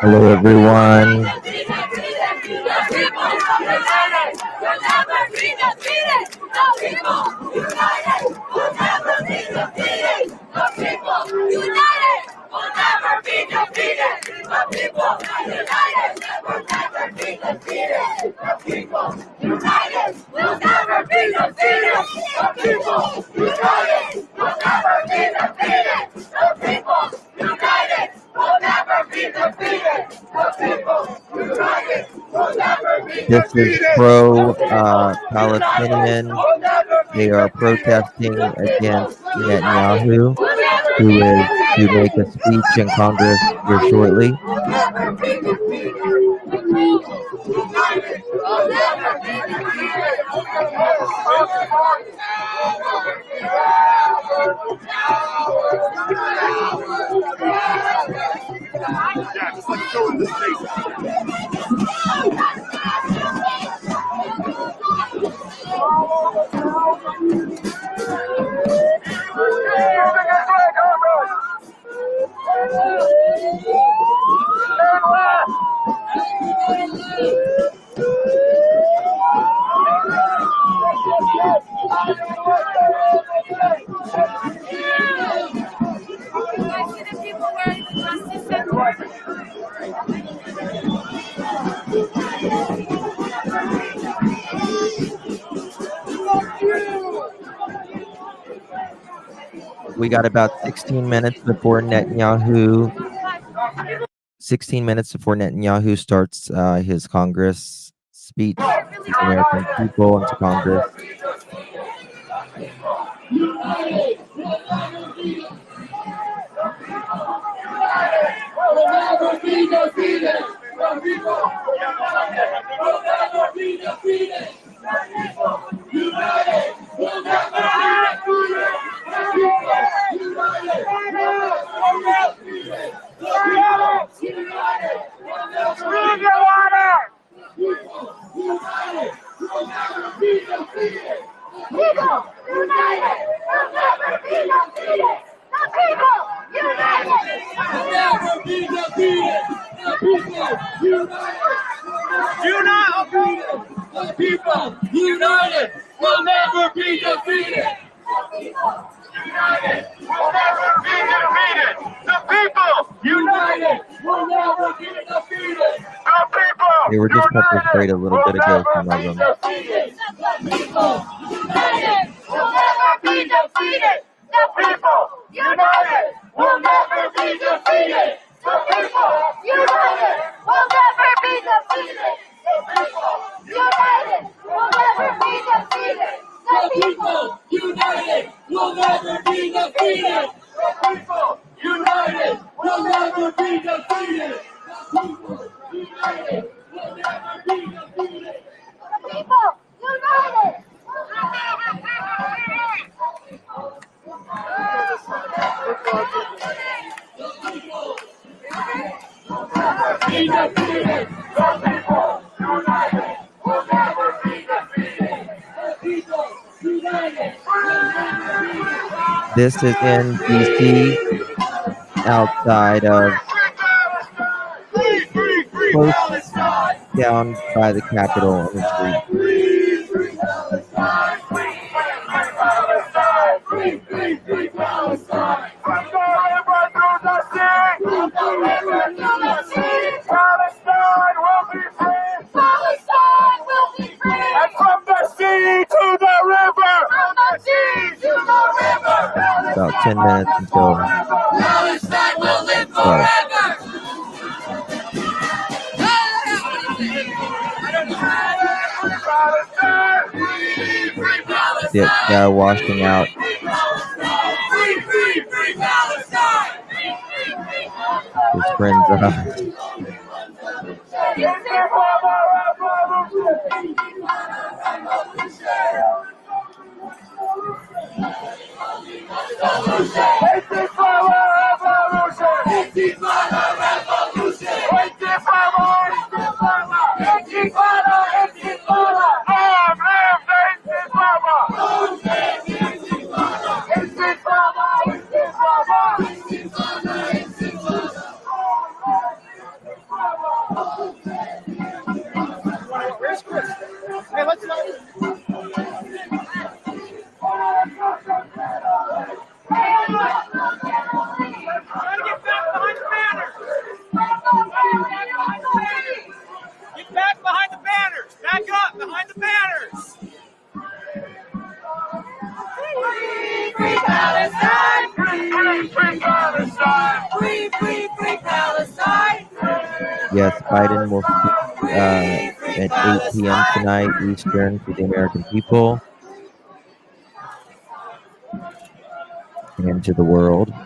Hello, everyone. This is pro-Palestinian. They are protesting against Netanyahu, who is to make a speech in Congress here shortly. We got about 16 minutes before Netanyahu. 16 minutes before Netanyahu starts his Congress speech to the American people and to Congress. They were just pepper sprayed a little bit ago, some of them. The people united will never be defeated. The people united will never be defeated. The people united will never be defeated. The people united will never be defeated. The people united will never be defeated. The people united will never be defeated. The people united will never be defeated. The people united. This is in DC, outside of close down by the Capitol on the street. Palestine will be free. And from the sea to the river. From the sea to about 10 minutes until Palestine will live start. forever. The guy washing out Free Palestine! his friend's eyes. Hey, let's go. Get back behind the banners. Back up behind the banners. Free Palestine! Free Palestine! Free Palestine! Yes, Biden will speak at 8 p.m. tonight Eastern to the American people and to the world. How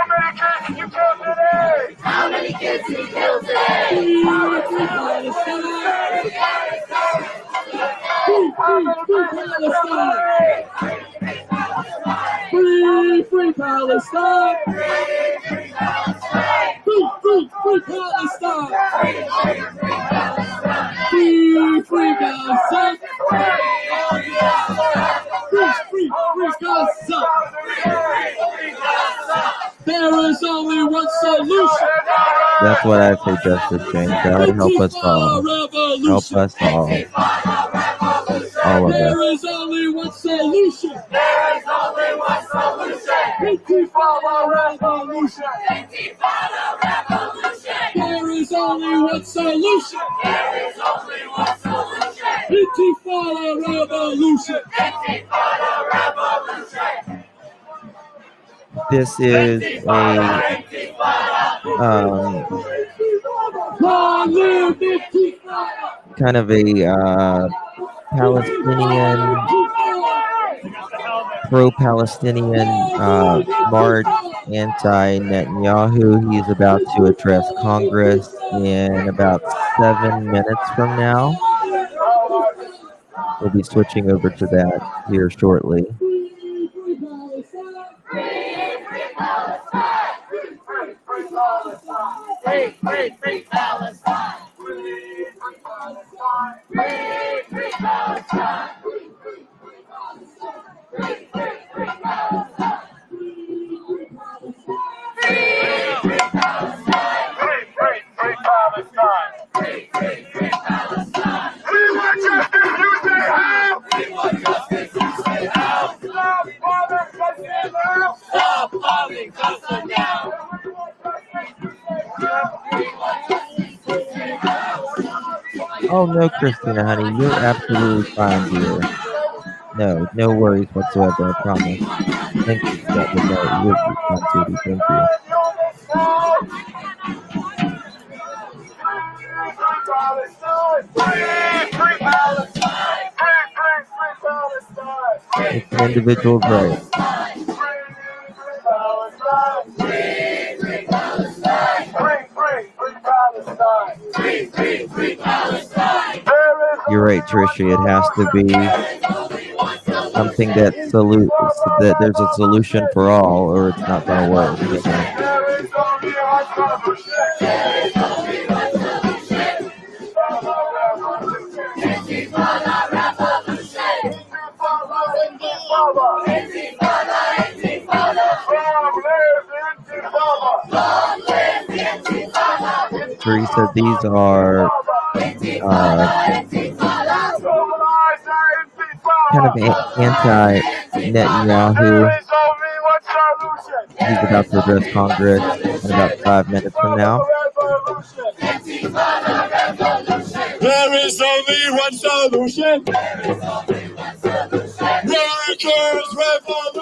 many kids did you kill today? How many kids did you kill today? Free Palestine! Free Palestine! Free Palestine! Free Gaza! Free Gaza! There is only one solution. That's what I say, Justice James. God help us all. Help us all. All of There us. is only one solution. There is only one solution! Intifada revolution. Intifada revolution! There is only one solution. There is only one solution! Intifada revolution. Intifada revolution! This is a Long live Intifada. kind of a Palestinian, pro-Palestinian march anti-Netanyahu. He's about to address Congress in about 7 minutes from now. We'll be switching over to that here shortly. Free Palestine! Stop bombing Gaza now! Oh no, Christina, honey, you're absolutely fine, dear. No worries whatsoever, I promise. Thank you for that. But no, you're fine, sweetie. Thank you. It's an individual's right. You're right, Tricia. It has to be something that there's a solution for all, or it's not going to work. You know? Teresa, these are kind of anti-Netanyahu. He's about to address Congress in about 5 minutes from now. There is only one solution. Workers' revolution.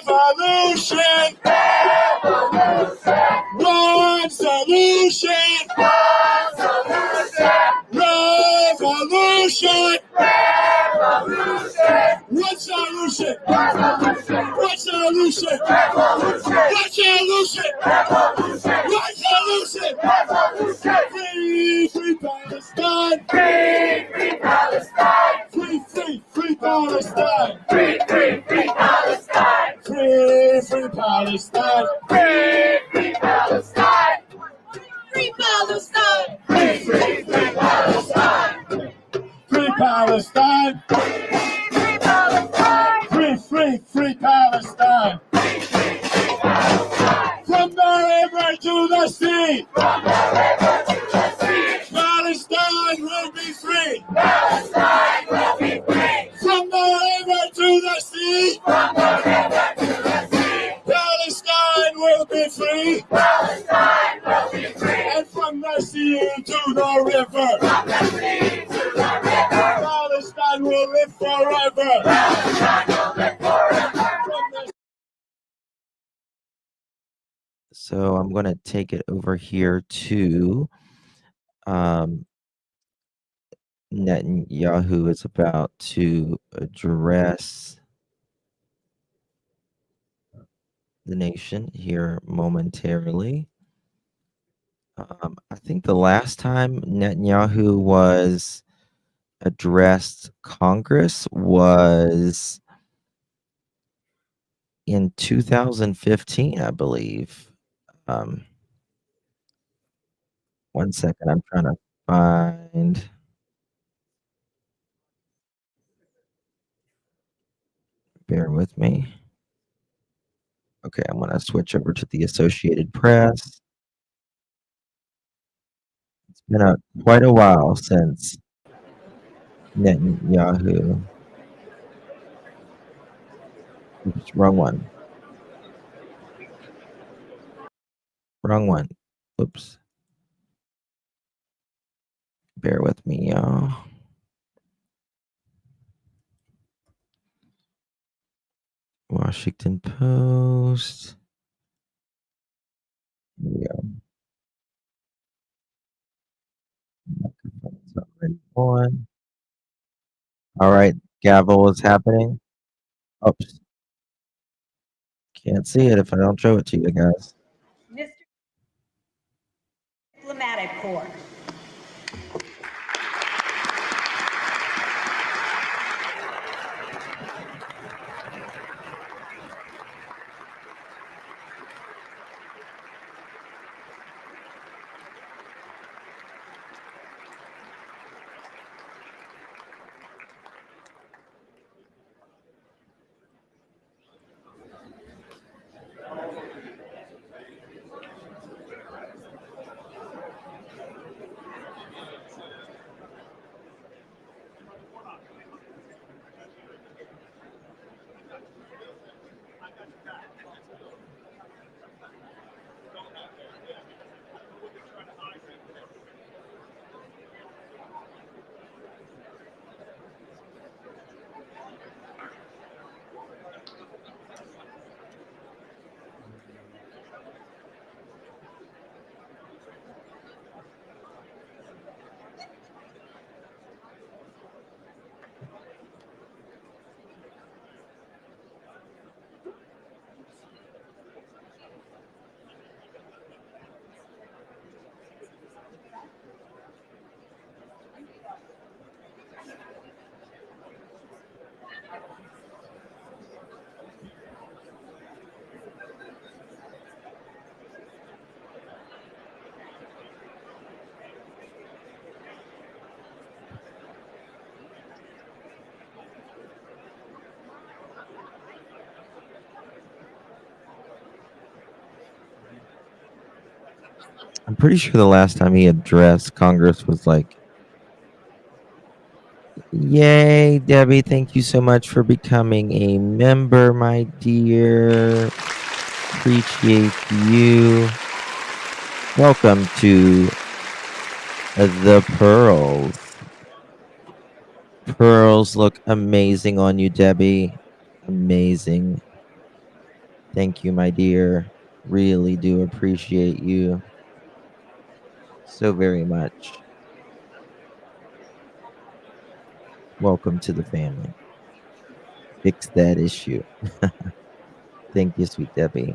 Revolution. One solution. Revolution. What solution? What solution? What solution? What solution? Free, free Palestine. Free Palestine. Free, free Palestine. Free Palestine. Free, free Palestine. Free Palestine. Free Palestine. Free Palestine. Free Palestine. Free Palestine. From the river to the sea. Palestine will be free. Palestine will be free. From the river to the sea. Palestine will be free. Palestine will be free. And from the sea to the river. Palestine will live forever. Palestine will live forever. So I'm going to take it over here to Netanyahu is about to address the nation here momentarily. I think the last time Netanyahu was addressed Congress was in 2015, I believe. 1 second, I'm trying to find. Bear with me. Okay, I'm going to switch over to the Associated Press. It's been quite a while since Netanyahu. Oops, wrong one. Wrong one. Oops. Bear with me, y'all. Washington Post. Here we go. Microphone's already on. All right, gavel is happening. Oops. Can't see it if I don't show it to you guys. Mr. Diplomatic Corps. I'm pretty sure the last time he addressed Congress was like, yay, Debbie, thank you so much for becoming a member, my dear. Appreciate you. Welcome to the Pearls. Pearls look amazing on you, Debbie. Amazing. Thank you, my dear. Really do appreciate you so very much. Welcome to the family. Fix that issue. Thank you, sweet Debbie.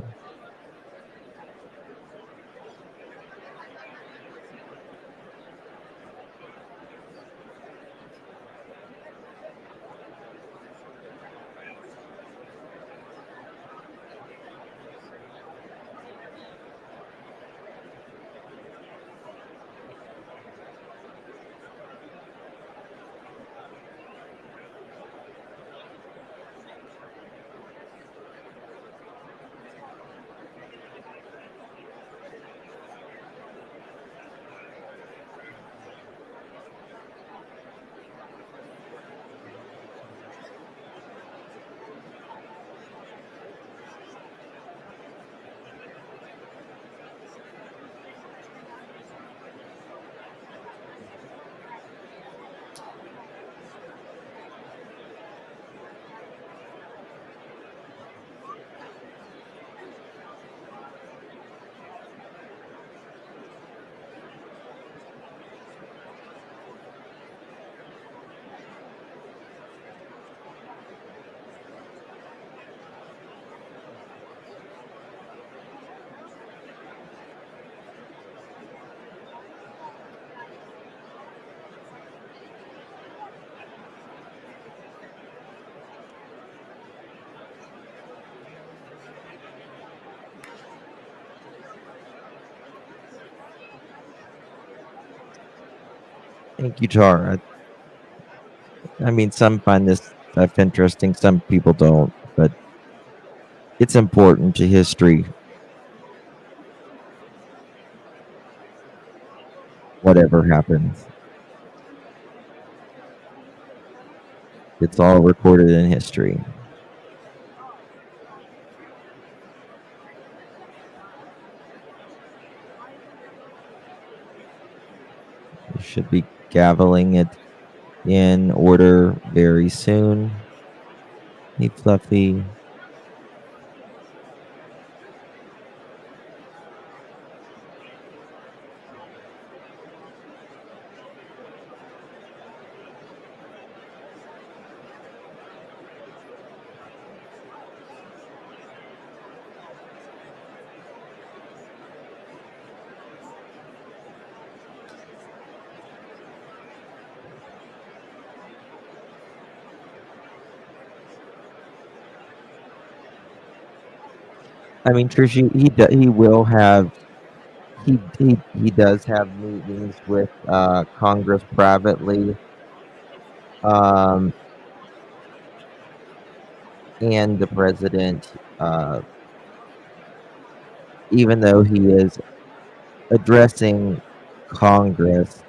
Thank you, Tara. I mean, some find this stuff interesting, some people don't, but it's important to history. Whatever happens, it's all recorded in history. We should be gaveling it in order very soon. Hey, Fluffy. I mean, Trish, he will have he does have meetings with Congress privately, and the president. Even though he is addressing Congress,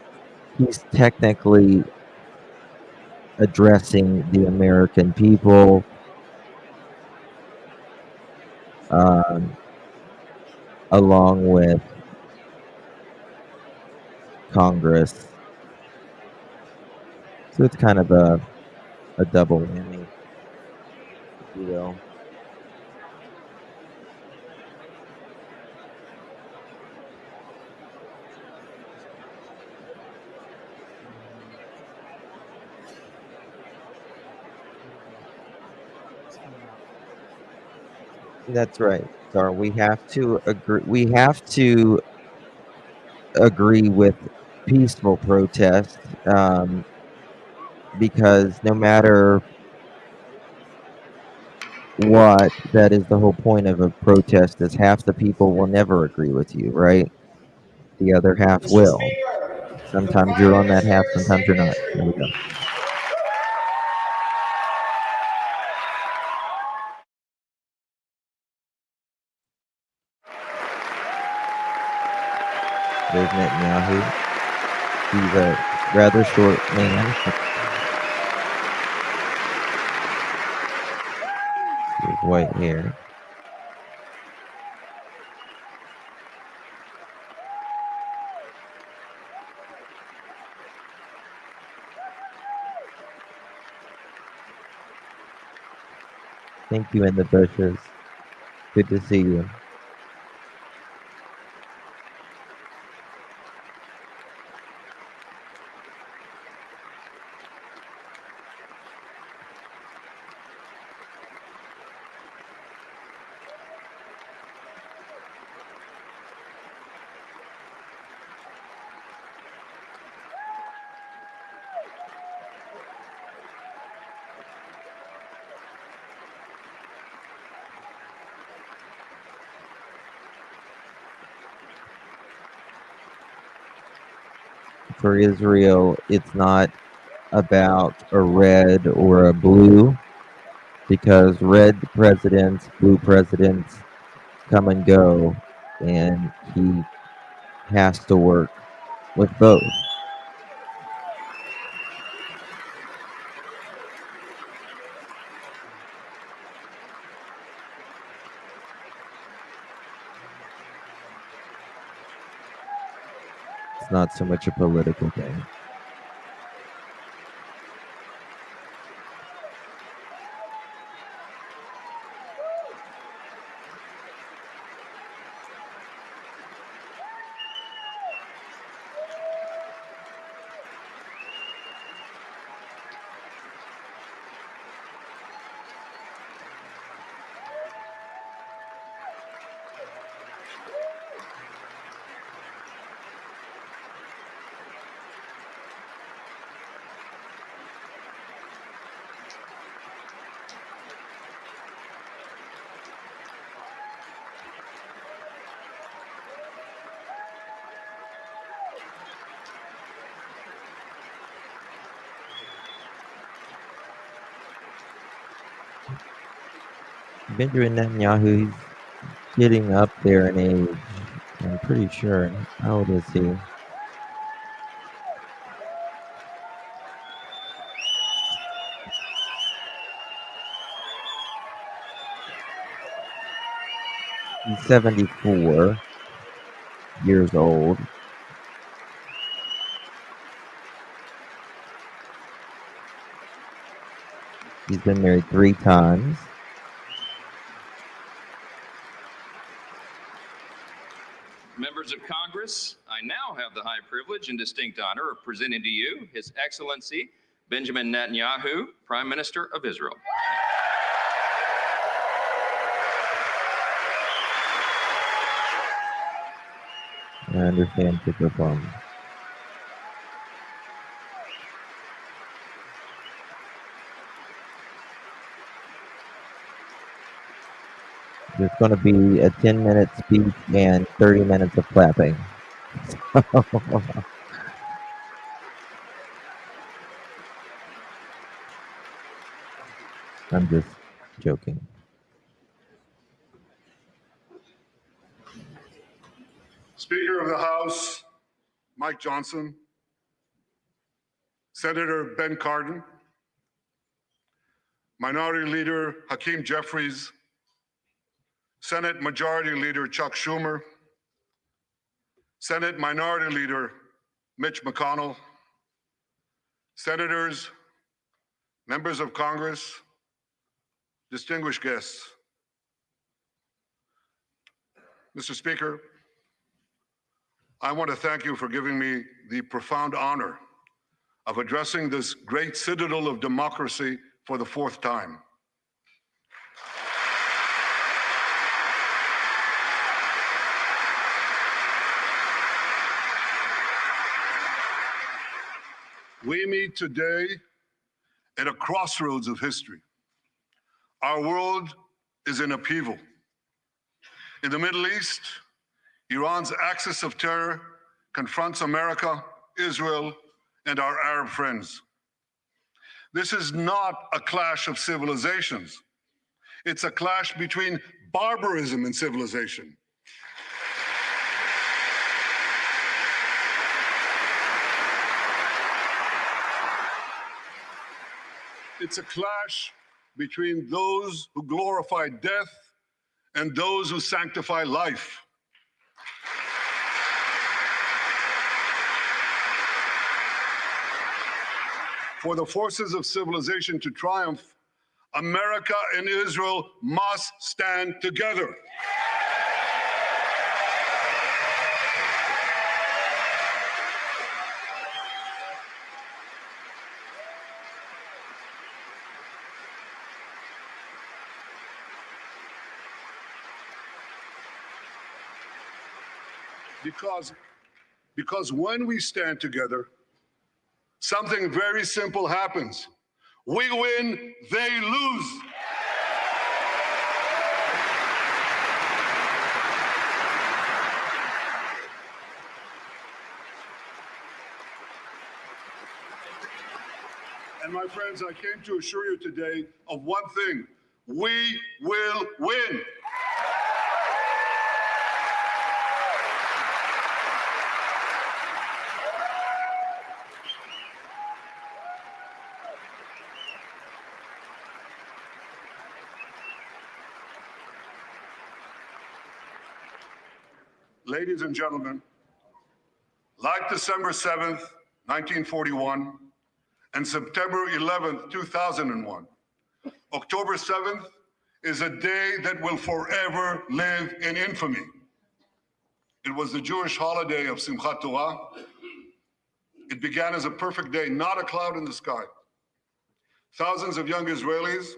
he's technically addressing the American people. Along with Congress. So it's kind of a double whammy, if you will. That's right. So we have to agree. We have to agree with peaceful protest, because no matter what, that is the whole point of a protest. Is half the people will never agree with you, right? The other half will. Sometimes you're on that half, sometimes you're not. There we go. There's Netanyahu. He's a rather short man. With white hair. Thank you in the bushes. Good to see you. For Israel, it's not about a red or a blue, because red presidents, blue presidents come and go, and he has to work with both. It's not so much a political thing. Benjamin Netanyahu, he's getting up there in age. I'm pretty sure. How old is he? He's 74 years old. He's been married 3 times. Members of Congress, I now have the high privilege and distinct honor of presenting to you His Excellency Benjamin Netanyahu, Prime Minister of Israel. I understand Picklebum. There's going to be a 10-minute speech and 30 minutes of clapping. I'm just joking. Speaker of the House, Mike Johnson, Senator Ben Cardin, Minority Leader Hakeem Jeffries, Senate Majority Leader Chuck Schumer, Senate Minority Leader Mitch McConnell, Senators, members of Congress, distinguished guests. Mr. Speaker, I want to thank you for giving me the profound honor of addressing this great citadel of democracy for the 4th time. We meet today at a crossroads of history. Our world is in upheaval. In the Middle East, Iran's axis of terror confronts America, Israel, and our Arab friends. This is not a clash of civilizations. It's a clash between barbarism and civilization. It's a clash between those who glorify death and those who sanctify life. For the forces of civilization to triumph, America and Israel must stand together. Because when we stand together, something very simple happens. We win, they lose. And my friends, I came to assure you today of one thing: we will win. Ladies and gentlemen, like December 7th, 1941, and September 11th, 2001, October 7th is a day that will forever live in infamy. It was the Jewish holiday of Simchat Torah. It began as a perfect day, not a cloud in the sky. Thousands of young Israelis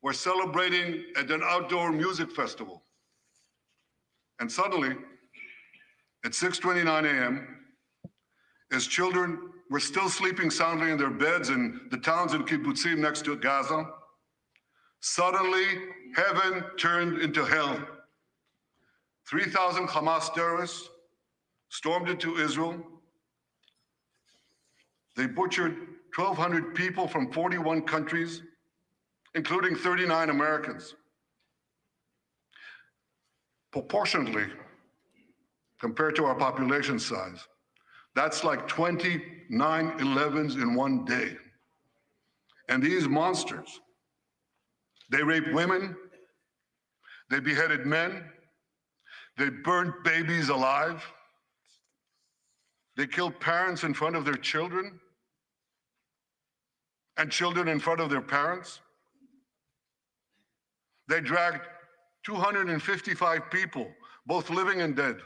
were celebrating at an outdoor music festival. And suddenly, at 6:29 a.m., as children were still sleeping soundly in their beds in the towns and kibbutzim next to Gaza, suddenly heaven turned into hell. 3,000 Hamas terrorists stormed into Israel. They butchered 1,200 people from 41 countries, including 39 Americans. Proportionately, compared to our population size, that's like 20 9/11s in one day. And these monsters, they raped women, they beheaded men, they burned babies alive, they killed parents in front of their children, and children in front of their parents. They dragged 255 people, both living and dead,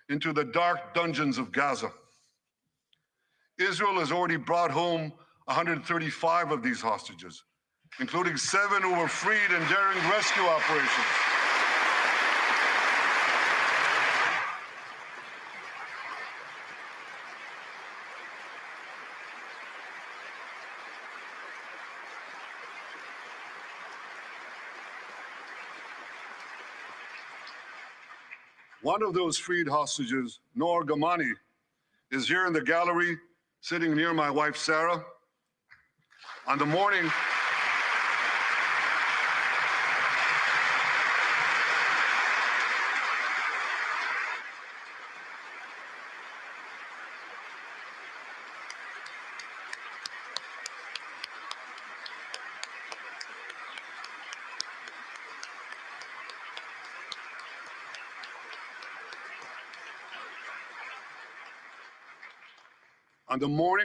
into the dark dungeons of Gaza. Israel has already brought home 135 of these hostages, including 7 who were freed in daring rescue operations. One of those freed hostages, Noor Gamani, is here in the gallery, sitting near my wife, Sarah. On the morning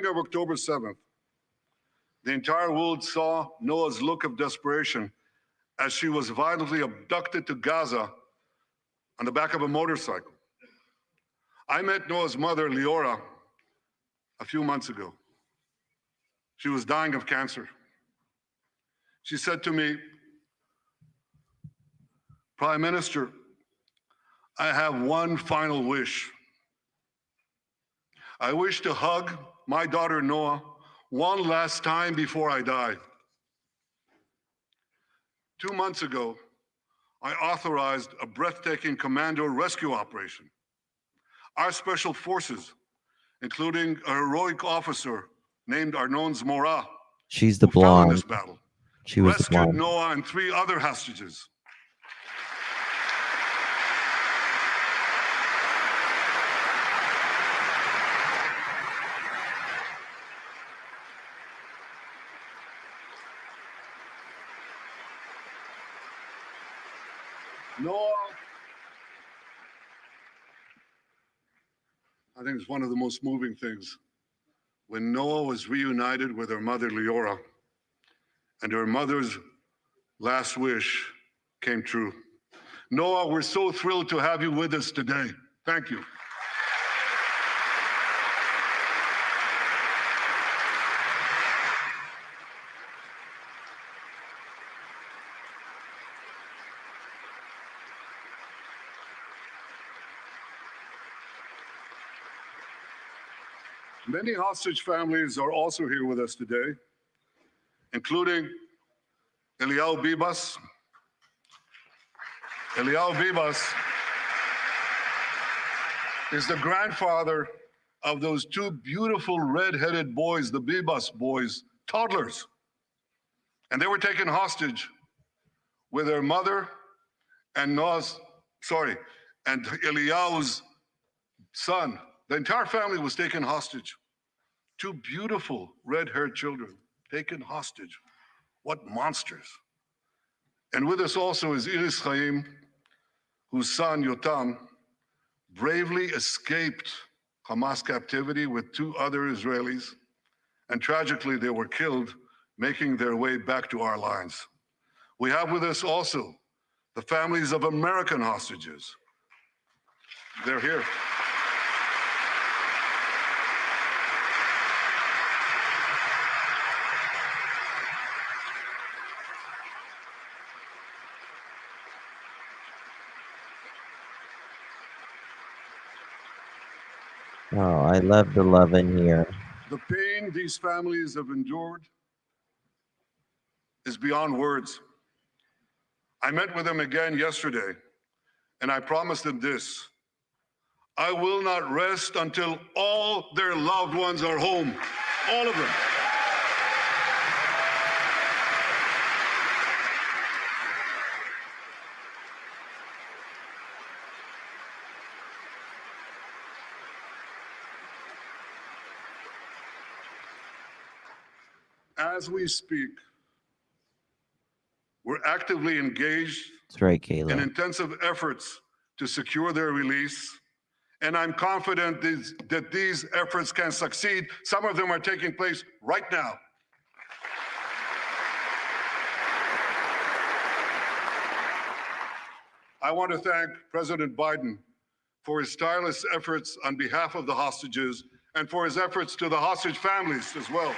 of October 7th, the entire world saw Noah's look of desperation as she was violently abducted to Gaza on the back of a motorcycle. I met Noah's mother, Leora, a few months ago. She was dying of cancer. She said to me, "Prime Minister, I have one final wish. I wish to hug my daughter Noah one last time before I die." 2 months ago, I authorized a breathtaking commando rescue operation. Our special forces, including a heroic officer named Arnon Zmora, She's the who fell in this blonde. battle, She was the rescued blonde. Noah and 3 other hostages. Noah, I think it's one of the most moving things. When Noah was reunited with her mother, Leora, and her mother's last wish came true. Noah, we're so thrilled to have you with us today. Thank you. Many hostage families are also here with us today, including Eliyahu Bibas. Eliyahu Bibas is the grandfather of those two beautiful red-headed boys, the Bibas boys, toddlers. And they were taken hostage with their mother and and Eliyahu's son. The entire family was taken hostage. Two beautiful red-haired children taken hostage. What monsters. And with us also is Iris Chaim, whose son, Yotam, bravely escaped Hamas captivity with two other Israelis, and tragically they were killed, making their way back to our lines. We have with us also the families of American hostages. They're here. Oh, I love the love in here. The pain these families have endured is beyond words. I met with them again yesterday, and I promised them this: I will not rest until all their loved ones are home, all of them. As we speak, we're actively engaged That's right, in Kayla. intensive efforts to secure their release, and I'm confident that these efforts can succeed. Some of them are taking place right now. I want to thank President Biden for his tireless efforts on behalf of the hostages and for his efforts to the hostage families as well.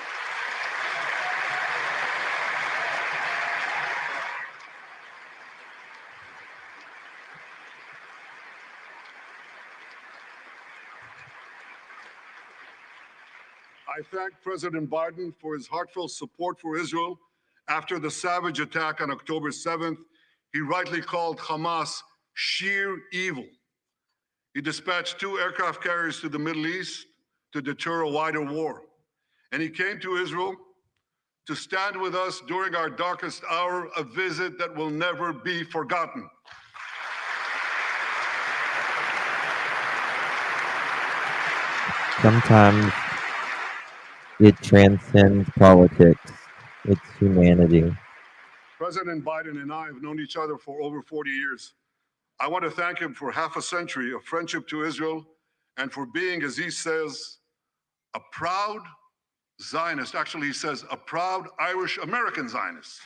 I thank President Biden for his heartfelt support for Israel after the savage attack on October 7th. He rightly called Hamas sheer evil. He dispatched 2 aircraft carriers to the Middle East to deter a wider war. And he came to Israel to stand with us during our darkest hour, a visit that will never be forgotten. Sometimes it transcends politics. It's humanity. President Biden and I have known each other for over 40 years. I want to thank him for half a century of friendship to Israel and for being, as he says, a proud Zionist. Actually, he says a proud Irish-American Zionist.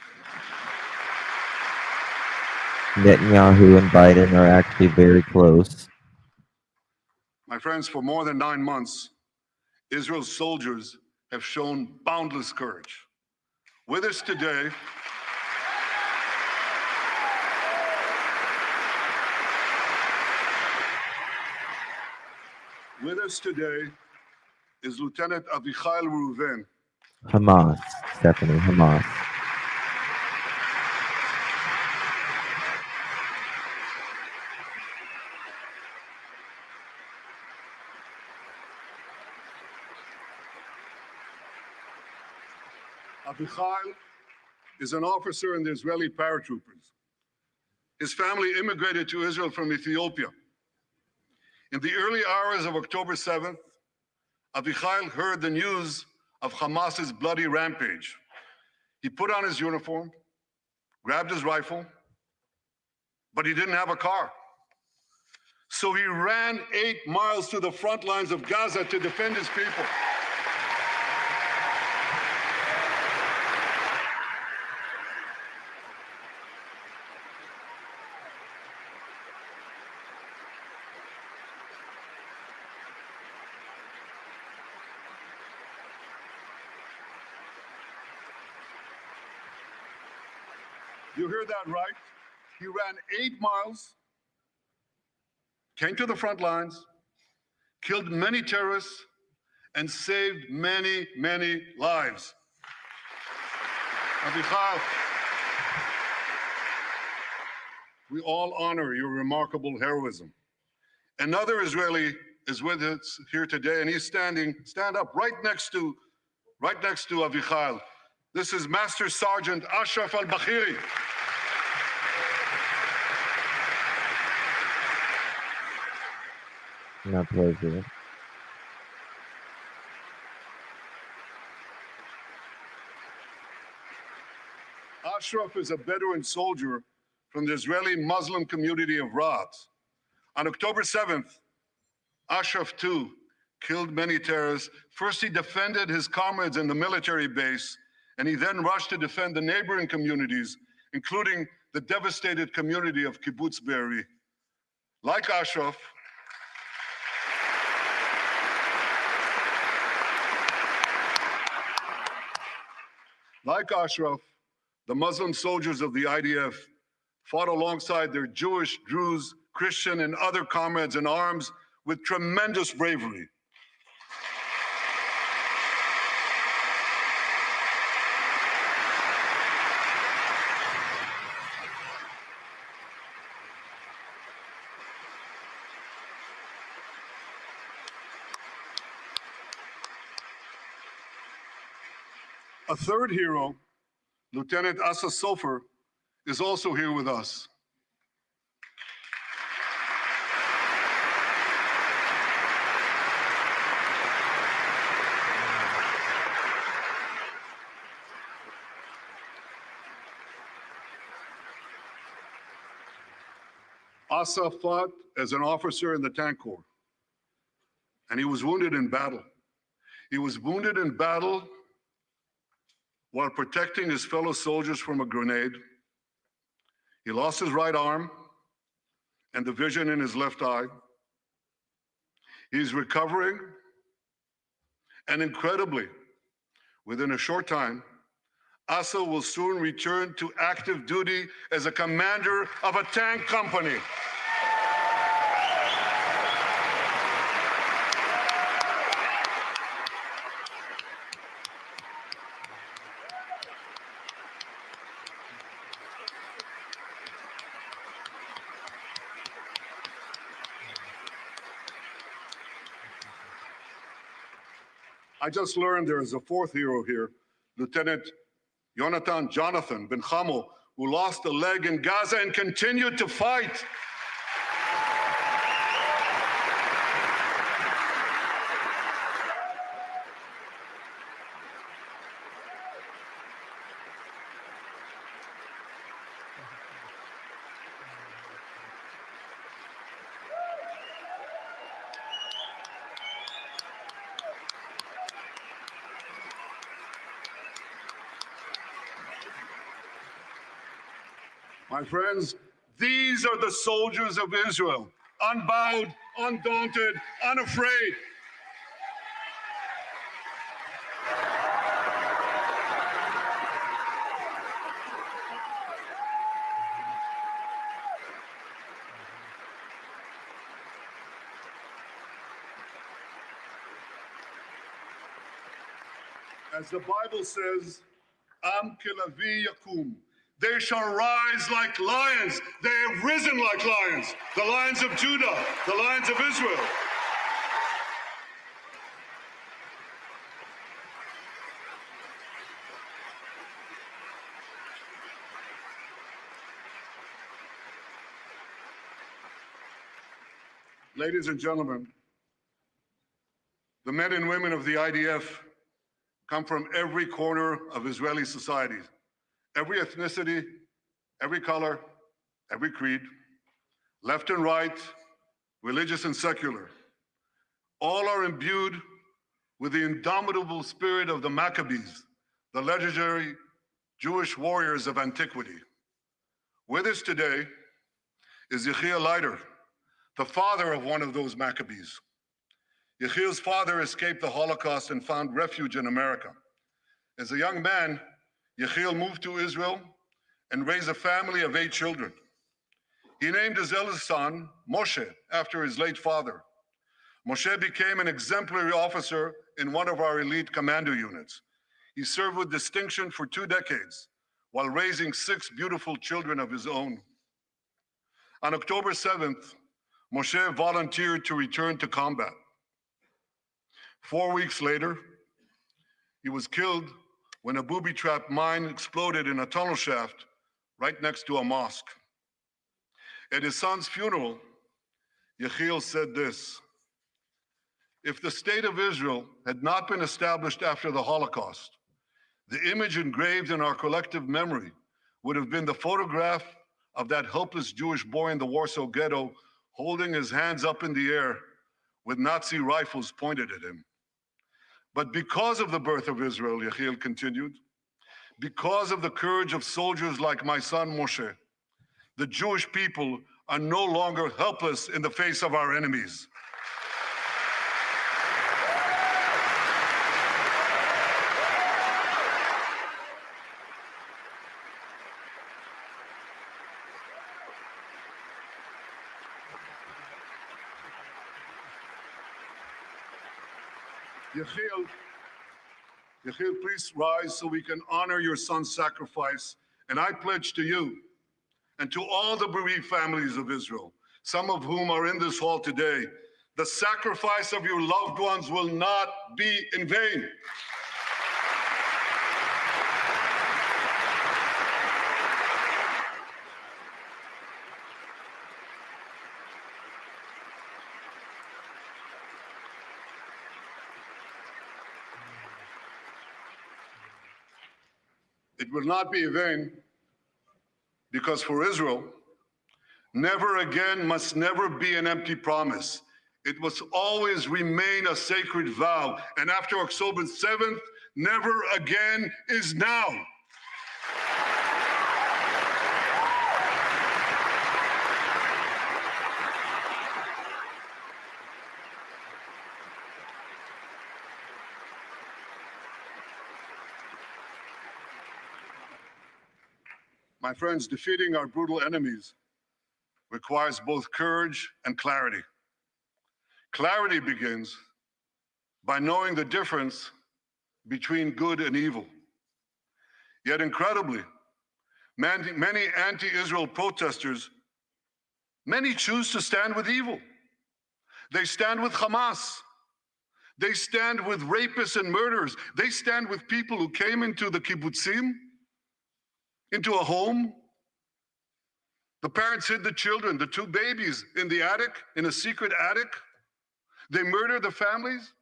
Netanyahu and Biden are actually very close. My friends, for more than 9 months, Israel's soldiers have shown boundless courage. With us today, is Lieutenant Avichai Reuven. Hamas, Stephanie, Hamas. Avichai is an officer in the Israeli paratroopers. His family immigrated to Israel from Ethiopia. In the early hours of October 7th, Avichai heard the news of Hamas's bloody rampage. He put on his uniform, grabbed his rifle, but he didn't have a car. So he ran 8 miles to the front lines of Gaza to defend his people. You hear that right? He ran 8 miles, came to the front lines, killed many terrorists, and saved many, many lives. Avichai, we all honor your remarkable heroism. Another Israeli is with us here today, and he's stand up right next to Avichai. This is Master Sergeant Ashraf al-Bakhiri. My pleasure. Ashraf is a veteran soldier from the Israeli Muslim community of Raat. On October 7th, Ashraf too killed many terrorists. First, he defended his comrades in the military base, and he then rushed to defend the neighboring communities, including the devastated community of Kibbutz Be'eri. Like Ashraf, the Muslim soldiers of the IDF fought alongside their Jewish, Druze, Christian, and other comrades in arms with tremendous bravery. A third hero, Lieutenant Asa Sofer, is also here with us. Asa fought as an officer in the Tank Corps, and he was wounded in battle. He was wounded in battle while protecting his fellow soldiers from a grenade. He lost his right arm and the vision in his left eye. He's recovering, and incredibly, within a short time, Asa will soon return to active duty as a commander of a tank company. I just learned there is a fourth hero here, Lieutenant Jonathan Ben Chamo, who lost a leg in Gaza and continued to fight. My friends, these are the soldiers of Israel, unbowed, undaunted, unafraid. As the Bible says, Am kelavi yakum. They shall rise like lions. They have risen like lions. The lions of Judah, the lions of Israel. Ladies and gentlemen, the men and women of the IDF come from every corner of Israeli society, every ethnicity, every color, every creed, left and right, religious and secular. All are imbued with the indomitable spirit of the Maccabees, the legendary Jewish warriors of antiquity. With us today is Yechiel Leiter, the father of one of those Maccabees. Yechiel's father escaped the Holocaust and found refuge in America. As a young man, Yechiel moved to Israel and raised a family of 8 children. He named his eldest son, Moshe, after his late father. Moshe became an exemplary officer in one of our elite commando units. He served with distinction for 2 decades while raising 6 beautiful children of his own. On October 7th, Moshe volunteered to return to combat. 4 weeks later, he was killed when a booby-trapped mine exploded in a tunnel shaft right next to a mosque. At his son's funeral, Yechiel said this: "If the state of Israel had not been established after the Holocaust, the image engraved in our collective memory would have been the photograph of that helpless Jewish boy in the Warsaw Ghetto holding his hands up in the air with Nazi rifles pointed at him. But because of the birth of Israel," Yechiel continued, "because of the courage of soldiers like my son Moshe, the Jewish people are no longer helpless in the face of our enemies." Yechiel, please rise so we can honor your son's sacrifice. And I pledge to you and to all the bereaved families of Israel, some of whom are in this hall today, the sacrifice of your loved ones will not be in vain. It will not be in vain because for Israel, never again must never be an empty promise. It must always remain a sacred vow. And after October 7th, never again is now. My friends, defeating our brutal enemies requires both courage and clarity. Clarity begins by knowing the difference between good and evil. Yet incredibly, many anti-Israel protesters, many choose to stand with evil. They stand with Hamas. They stand with rapists and murderers. They stand with people who came into the kibbutzim, into a home. The parents hid the children, the 2 babies, in the attic, in a secret attic. They murdered the families,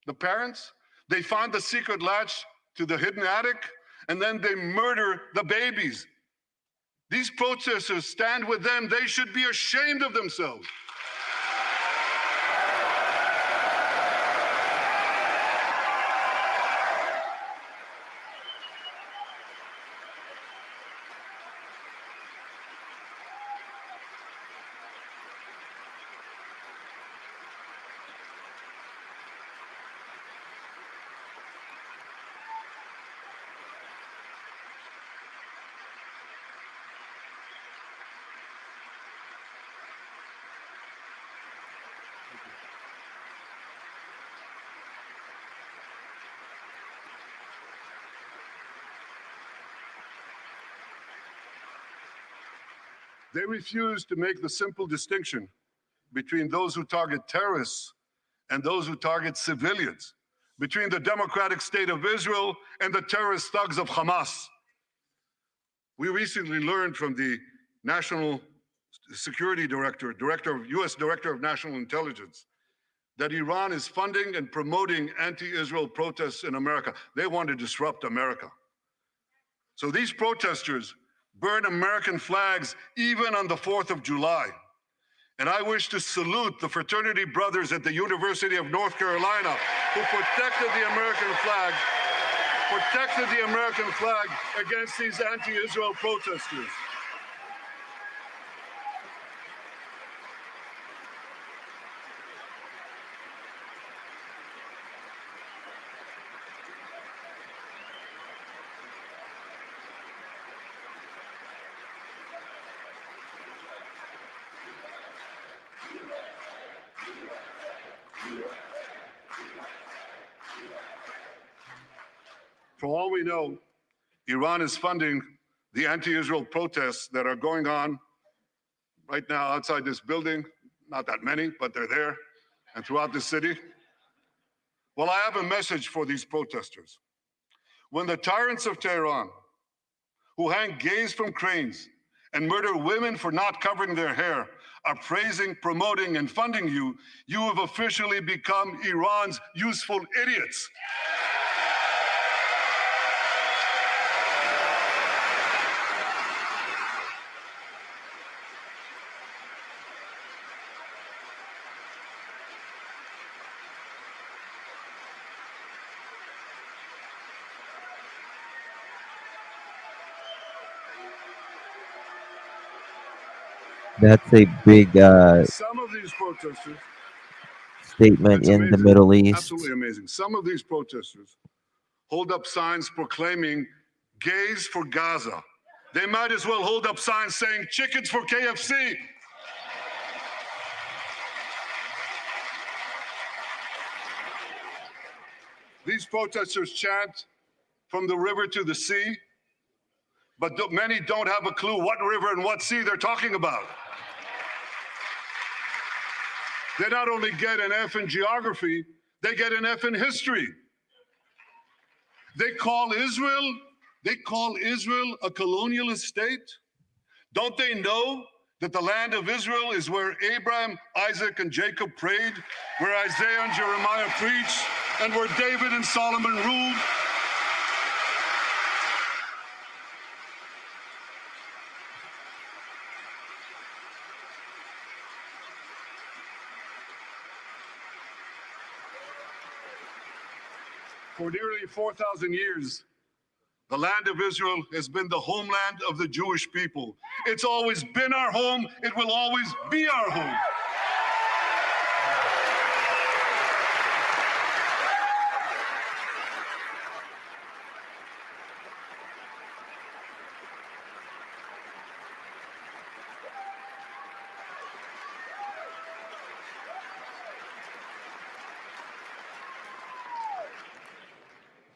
the parents. They found the secret latch to the hidden attic, and then they murder the babies. These protesters, stand with them. They should be ashamed of themselves. They refuse to make the simple distinction between those who target terrorists and those who target civilians, between the democratic state of Israel and the terrorist thugs of Hamas. We recently learned from the National Security Director, US Director of National Intelligence, that Iran is funding and promoting anti-Israel protests in America. They want to disrupt America. So these protesters burn American flags even on the 4th of July. And I wish to salute the fraternity brothers at the University of North Carolina who protected the American flag against these anti-Israel protesters. For all we know, Iran is funding the anti-Israel protests that are going on right now outside this building. Not that many, but they're there, and throughout the city. Well, I have a message for these protesters. When the tyrants of Tehran, who hang gays from cranes and murder women for not covering their hair, are praising, promoting, and funding you, you have officially become Iran's useful idiots. That's a big Some of these protesters, statement it's in the amazing, Middle East. absolutely amazing. Some of these protesters hold up signs proclaiming gays for Gaza. They might as well hold up signs saying chickens for KFC. These protesters chant from the river to the sea, but many don't have a clue what river and what sea they're talking about. They not only get an F in geography, they get an F in history. They call Israel a colonialist state. Don't they know that the land of Israel is where Abraham, Isaac, and Jacob prayed, where Isaiah and Jeremiah preached, and where David and Solomon ruled? For nearly 4,000 years, the land of Israel has been the homeland of the Jewish people. It's always been our home. It will always be our home.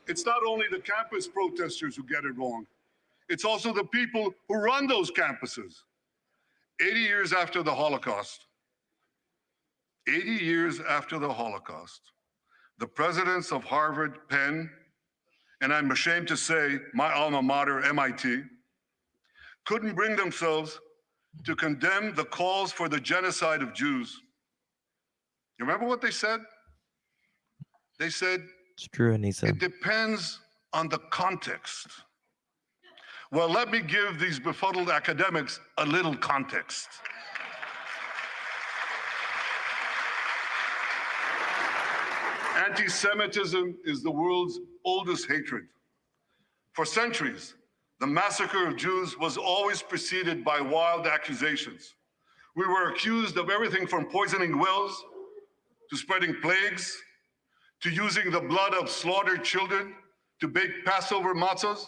It's not only the campus protesters who get it wrong. It's also the people who run those campuses. 80 years after the Holocaust, 80 years after the Holocaust, the presidents of Harvard, Penn, and I'm ashamed to say my alma mater, MIT, couldn't bring themselves to condemn the calls for the genocide of Jews. You remember what they said? They said, It's true, Anissa. it depends on the context. Well, let me give these befuddled academics a little context. Anti-Semitism is the world's oldest hatred. For centuries, the massacre of Jews was always preceded by wild accusations. We were accused of everything from poisoning wells, to spreading plagues, to using the blood of slaughtered children to bake Passover matzahs.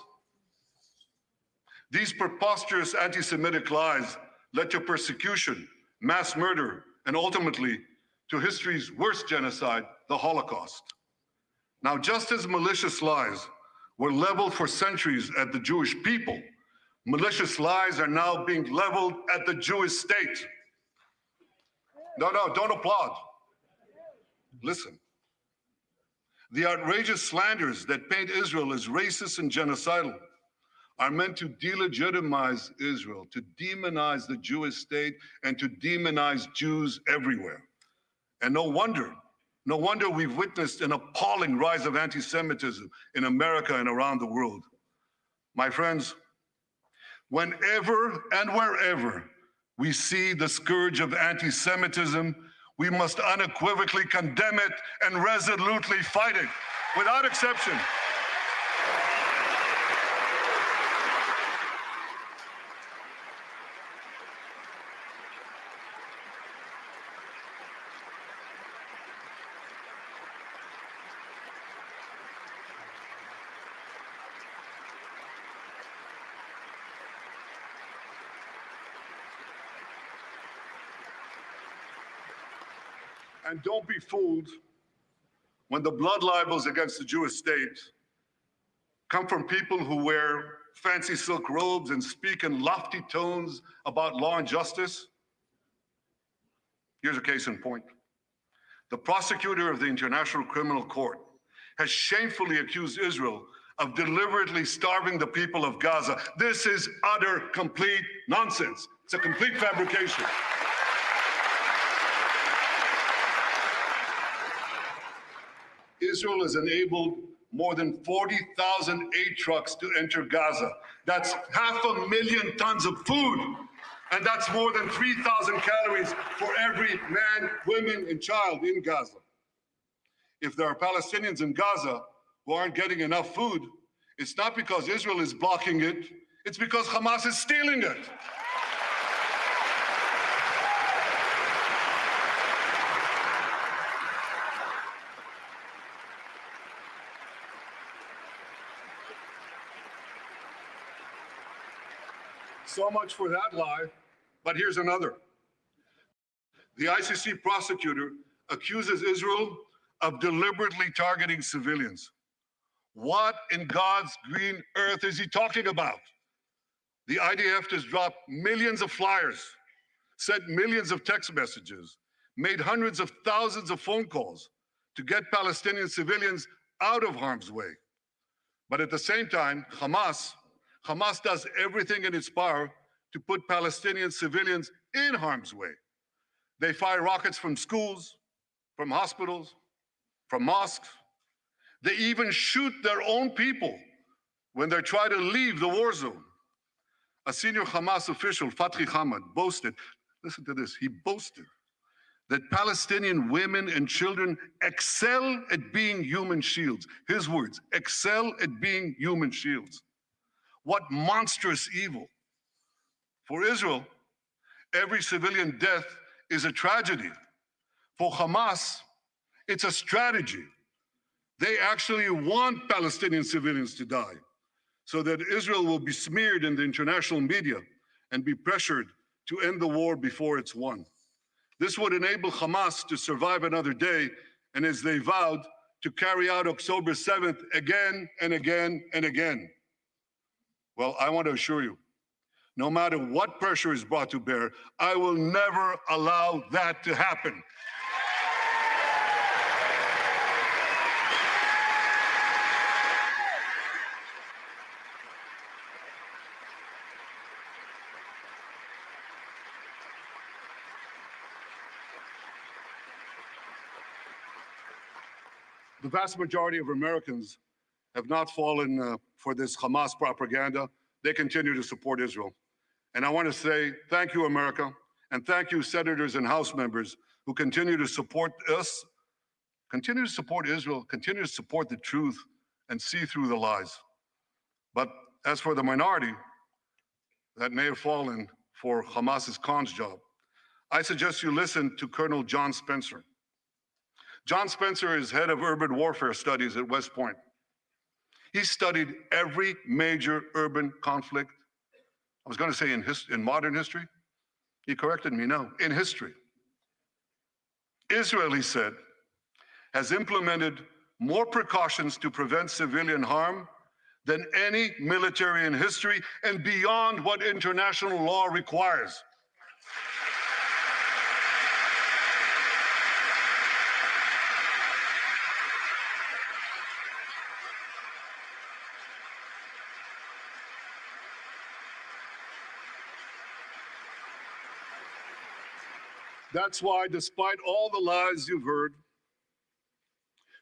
These preposterous anti-Semitic lies led to persecution, mass murder, and ultimately to history's worst genocide, the Holocaust. Now, just as malicious lies were leveled for centuries at the Jewish people, malicious lies are now being leveled at the Jewish state. No, don't applaud. Listen. The outrageous slanders that paint Israel as racist and genocidal are meant to delegitimize Israel, to demonize the Jewish state, and to demonize Jews everywhere. And no wonder we've witnessed an appalling rise of anti-Semitism in America and around the world. My friends, whenever and wherever we see the scourge of anti-Semitism, we must unequivocally condemn it and resolutely fight it, without exception. And don't be fooled when the blood libels against the Jewish state come from people who wear fancy silk robes and speak in lofty tones about law and justice. Here's a case in point. The prosecutor of the International Criminal Court has shamefully accused Israel of deliberately starving the people of Gaza. This is utter, complete nonsense. It's a complete fabrication. Israel has enabled more than 40,000 aid trucks to enter Gaza. That's 500,000 tons of food. And that's more than 3,000 calories for every man, woman, and child in Gaza. If there are Palestinians in Gaza who aren't getting enough food, it's not because Israel is blocking it, it's because Hamas is stealing it. So much for that lie, but here's another. The ICC prosecutor accuses Israel of deliberately targeting civilians. What in God's green earth is he talking about? The IDF has dropped millions of flyers, sent millions of text messages, made hundreds of thousands of phone calls to get Palestinian civilians out of harm's way. But at the same time, Hamas does everything in its power to put Palestinian civilians in harm's way. They fire rockets from schools, from hospitals, from mosques. They even shoot their own people when they try to leave the war zone. A senior Hamas official, Fatri Hamad, boasted, listen to this, he boasted that Palestinian women and children excel at being human shields. His words, excel at being human shields. What monstrous evil. For Israel, every civilian death is a tragedy. For Hamas, it's a strategy. They actually want Palestinian civilians to die so that Israel will be smeared in the international media and be pressured to end the war before it's won. This would enable Hamas to survive another day and, as they vowed, to carry out October 7th again and again and again. Well, I want to assure you, no matter what pressure is brought to bear, I will never allow that to happen. The vast majority of Americans have not fallen for this Hamas propaganda. They continue to support Israel. And I want to say thank you, America, and thank you, senators and House members who continue to support us, continue to support Israel, continue to support the truth and see through the lies. But as for the minority that may have fallen for Hamas's cons job, I suggest you listen to Colonel John Spencer. John Spencer is head of urban warfare studies at West Point. He studied every major urban conflict. I was going to say in modern history. He corrected me, no, in history. Israel, he said, has implemented more precautions to prevent civilian harm than any military in history and beyond what international law requires. That's why, despite all the lies you've heard,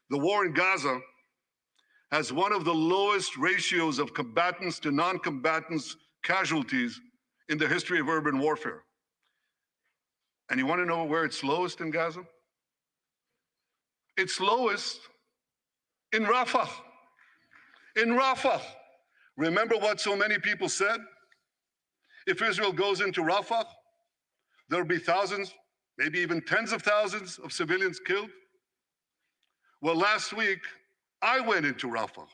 the war in Gaza has one of the lowest ratios of combatants to non-combatants casualties in the history of urban warfare. And you want to know where it's lowest in Gaza? It's lowest in Rafah. In Rafah. Remember what so many people said? If Israel goes into Rafah, there'll be thousands, maybe even tens of thousands of civilians killed. Well, last week, I went into Rafah.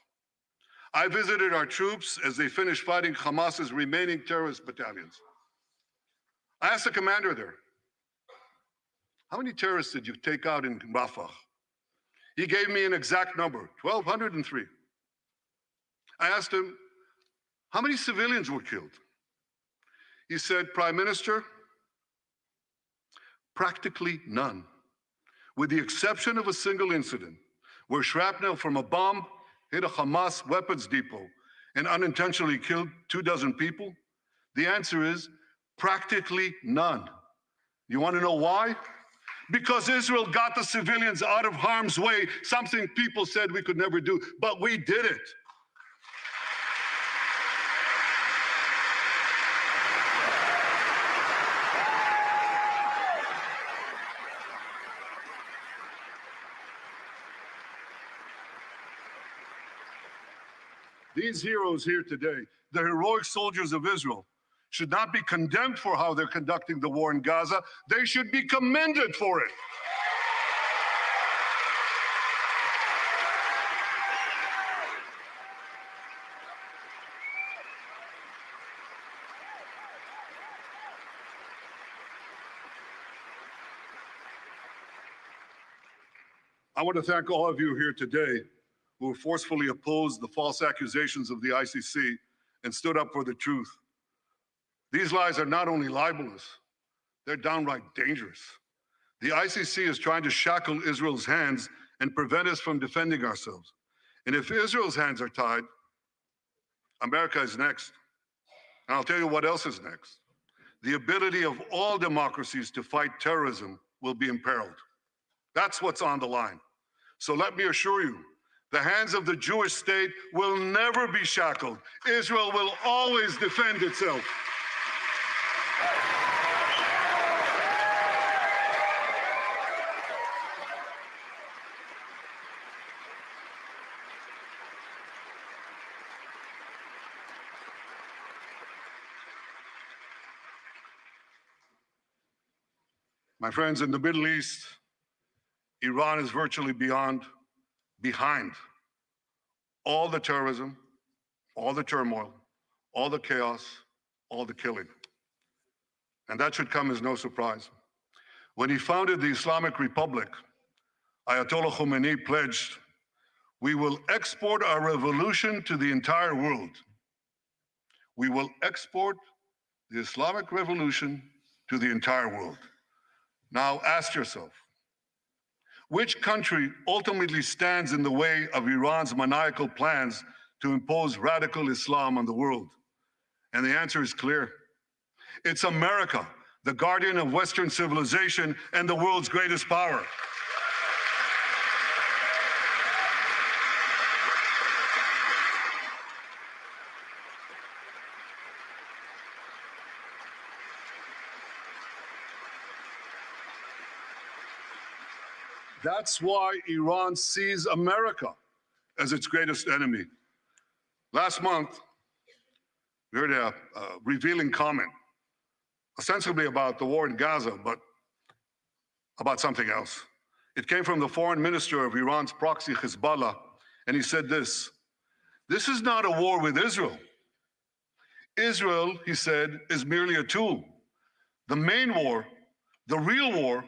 I visited our troops as they finished fighting Hamas's remaining terrorist battalions. I asked the commander there, how many terrorists did you take out in Rafah? He gave me an exact number, 1,203. I asked him, how many civilians were killed? He said, Prime Minister, practically none, with the exception of a single incident where shrapnel from a bomb hit a Hamas weapons depot and unintentionally killed 24 people. The answer is practically none. You want to know why? Because Israel got the civilians out of harm's way, something people said we could never do, but we did it. These heroes here today, the heroic soldiers of Israel, should not be condemned for how they're conducting the war in Gaza. They should be commended for it. I want to thank all of you here today who forcefully opposed the false accusations of the ICC and stood up for the truth. These lies are not only libelous, they're downright dangerous. The ICC is trying to shackle Israel's hands and prevent us from defending ourselves. And if Israel's hands are tied, America is next. And I'll tell you what else is next. The ability of all democracies to fight terrorism will be imperiled. That's what's on the line. So let me assure you, the hands of the Jewish state will never be shackled. Israel will always defend itself. My friends, in the Middle East, Iran is virtually behind all the terrorism, all the turmoil, all the chaos, all the killing. And that should come as no surprise. When he founded the Islamic Republic, Ayatollah Khomeini pledged, "We will export our revolution to the entire world." We will export the Islamic revolution to the entire world. Now ask yourself, which country ultimately stands in the way of Iran's maniacal plans to impose radical Islam on the world? And the answer is clear. It's America, the guardian of Western civilization and the world's greatest power. That's why Iran sees America as its greatest enemy. Last month, we heard a revealing comment, ostensibly about the war in Gaza, but about something else. It came from the foreign minister of Iran's proxy, Hezbollah, and he said this: "This is not a war with Israel. Israel," he said, "is merely a tool. The main war, the real war,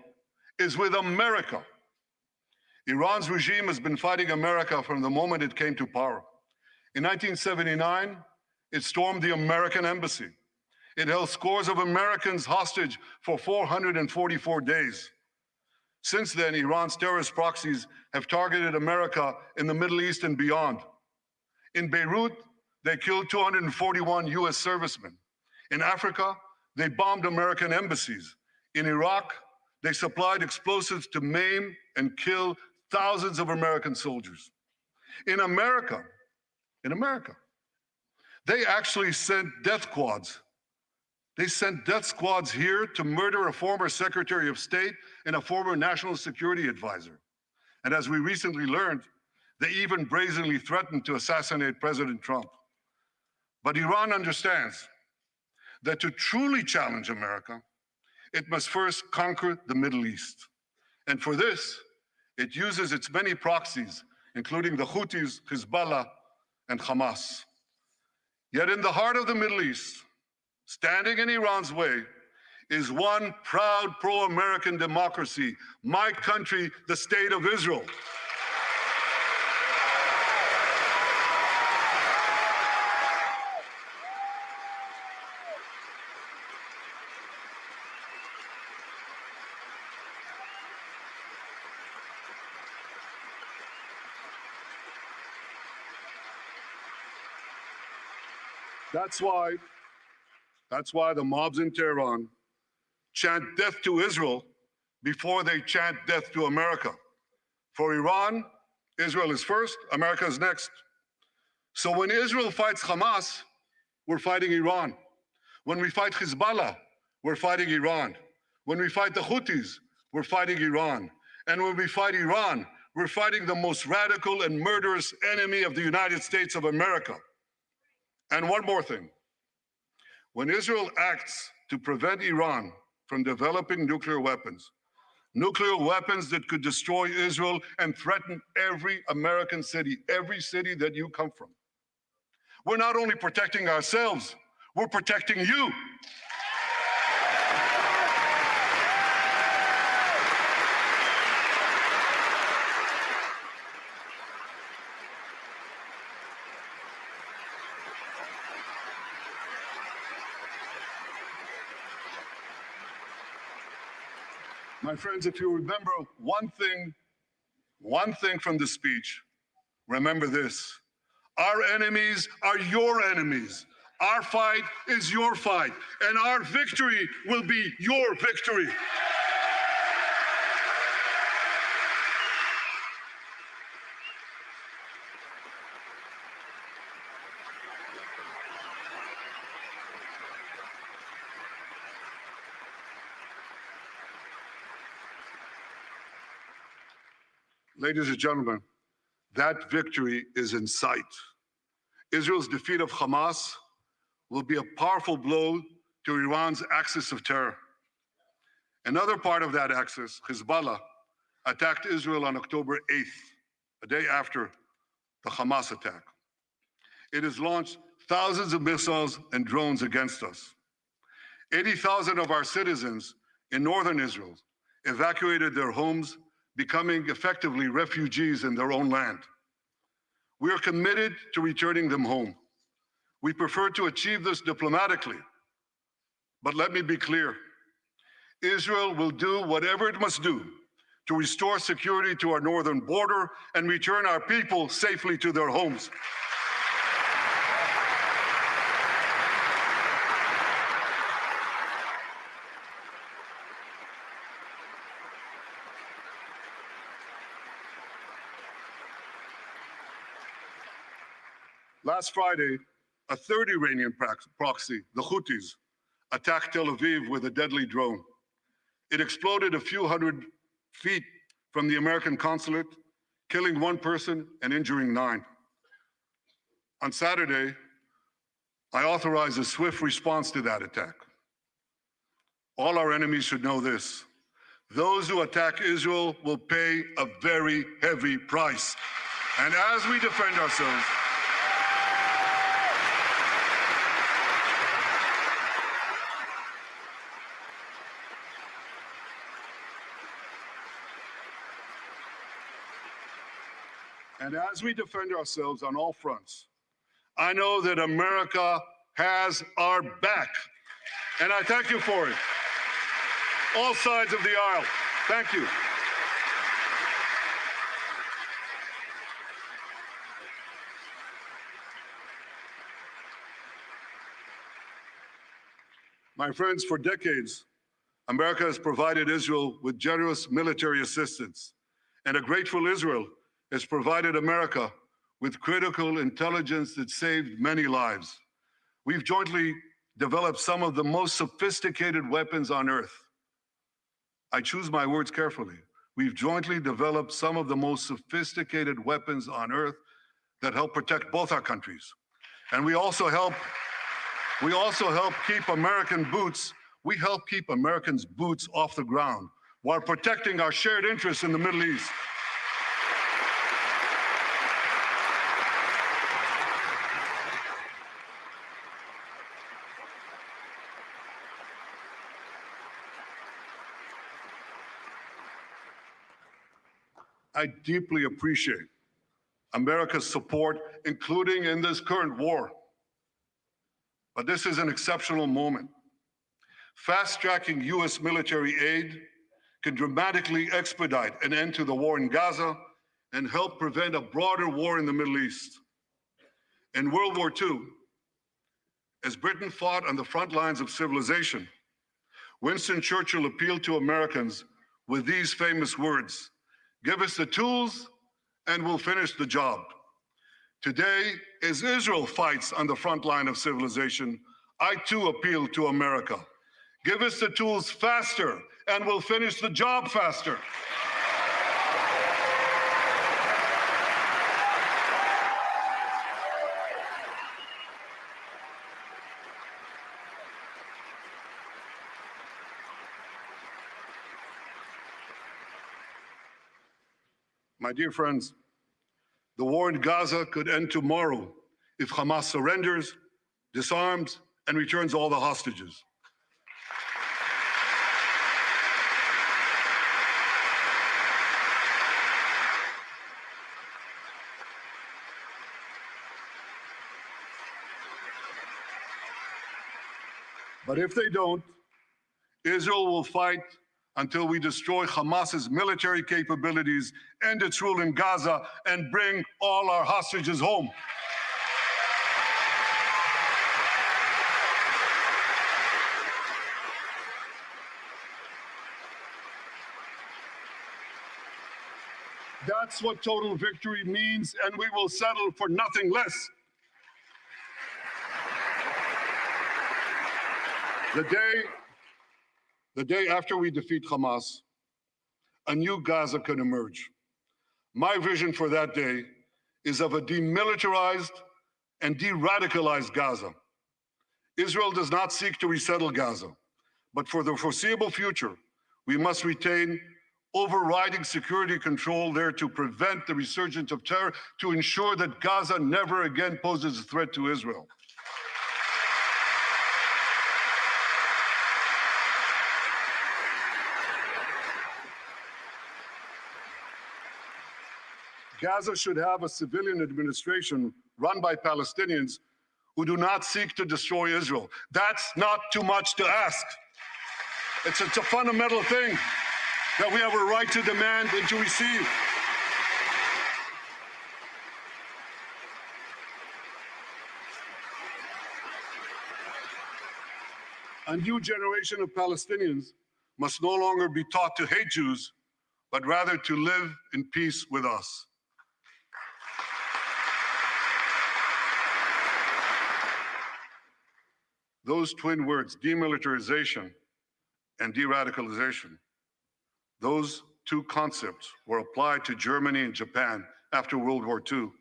is with America." Iran's regime has been fighting America from the moment it came to power. In 1979, it stormed the American embassy. It held scores of Americans hostage for 444 days. Since then, Iran's terrorist proxies have targeted America in the Middle East and beyond. In Beirut, they killed 241 US servicemen. In Africa, they bombed American embassies. In Iraq, they supplied explosives to maim and kill thousands of American soldiers. In America, they actually sent death squads. They sent death squads here to murder a former Secretary of State and a former National Security Advisor. And as we recently learned, they even brazenly threatened to assassinate President Trump. But Iran understands that to truly challenge America, it must first conquer the Middle East. And for this, it uses its many proxies, including the Houthis, Hezbollah, and Hamas. Yet in the heart of the Middle East, standing in Iran's way, is one proud pro-American democracy, my country, the State of Israel. That's why the mobs in Tehran chant death to Israel before they chant death to America. For Iran, Israel is first, America is next. So when Israel fights Hamas, we're fighting Iran. When we fight Hezbollah, we're fighting Iran. When we fight the Houthis, we're fighting Iran. And when we fight Iran, we're fighting the most radical and murderous enemy of the United States of America. And one more thing. When Israel acts to prevent Iran from developing nuclear weapons that could destroy Israel and threaten every American city, every city that you come from, we're not only protecting ourselves, we're protecting you. My friends, if you remember one thing from the speech, remember this. Our enemies are your enemies. Our fight is your fight, and our victory will be your victory. Ladies and gentlemen, that victory is in sight. Israel's defeat of Hamas will be a powerful blow to Iran's axis of terror. Another part of that axis, Hezbollah, attacked Israel on October 8th, a day after the Hamas attack. It has launched thousands of missiles and drones against us. 80,000 of our citizens in northern Israel evacuated their homes, becoming effectively refugees in their own land. We are committed to returning them home. We prefer to achieve this diplomatically. But let me be clear. Israel will do whatever it must do to restore security to our northern border and return our people safely to their homes. Last Friday, a third Iranian proxy, the Houthis, attacked Tel Aviv with a deadly drone. It exploded a few hundred feet from the American consulate, killing one person and injuring 9. On Saturday, I authorized a swift response to that attack. All our enemies should know this. Those who attack Israel will pay a very heavy price. And as we defend ourselves, on all fronts, I know that America has our back. And I thank you for it. All sides of the aisle, thank you. My friends, for decades, America has provided Israel with generous military assistance, and a grateful Israel has provided America with critical intelligence that saved many lives. We've jointly developed some of the most sophisticated weapons on earth. I choose my words carefully. We've jointly developed some of the most sophisticated weapons on earth that help protect both our countries. And we also help keep Americans' boots off the ground while protecting our shared interests in the Middle East. I deeply appreciate America's support, including in this current war. But this is an exceptional moment. Fast-tracking U.S. military aid can dramatically expedite an end to the war in Gaza and help prevent a broader war in the Middle East. In World War II, as Britain fought on the front lines of civilization, Winston Churchill appealed to Americans with these famous words: "Give us the tools and we'll finish the job." Today, as Israel fights on the front line of civilization, I too appeal to America. Give us the tools faster and we'll finish the job faster. My dear friends, the war in Gaza could end tomorrow if Hamas surrenders, disarms, and returns all the hostages. But if they don't, Israel will fight until we destroy Hamas's military capabilities, end its rule in Gaza, and bring all our hostages home. That's what total victory means, and we will settle for nothing less. The day after we defeat Hamas, a new Gaza can emerge. My vision for that day is of a demilitarized and de-radicalized Gaza. Israel does not seek to resettle Gaza, but for the foreseeable future, we must retain overriding security control there to prevent the resurgence of terror, to ensure that Gaza never again poses a threat to Israel. Gaza should have a civilian administration run by Palestinians who do not seek to destroy Israel. That's not too much to ask. It's a fundamental thing that we have a right to demand and to receive. A new generation of Palestinians must no longer be taught to hate Jews, but rather to live in peace with us. Those twin words, demilitarization and de-radicalization, those two concepts were applied to Germany and Japan after World War II,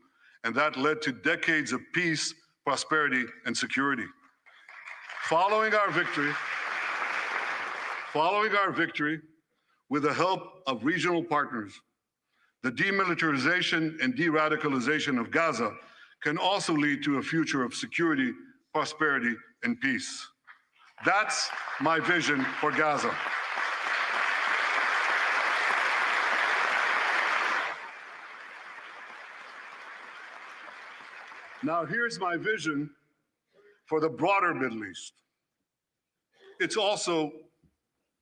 and that led to decades of peace, prosperity, and security. Following our victory, with the help of regional partners, the demilitarization and de-radicalization of Gaza can also lead to a future of security, prosperity, and peace. That's my vision for Gaza. Now, here's my vision for the broader Middle East. It's also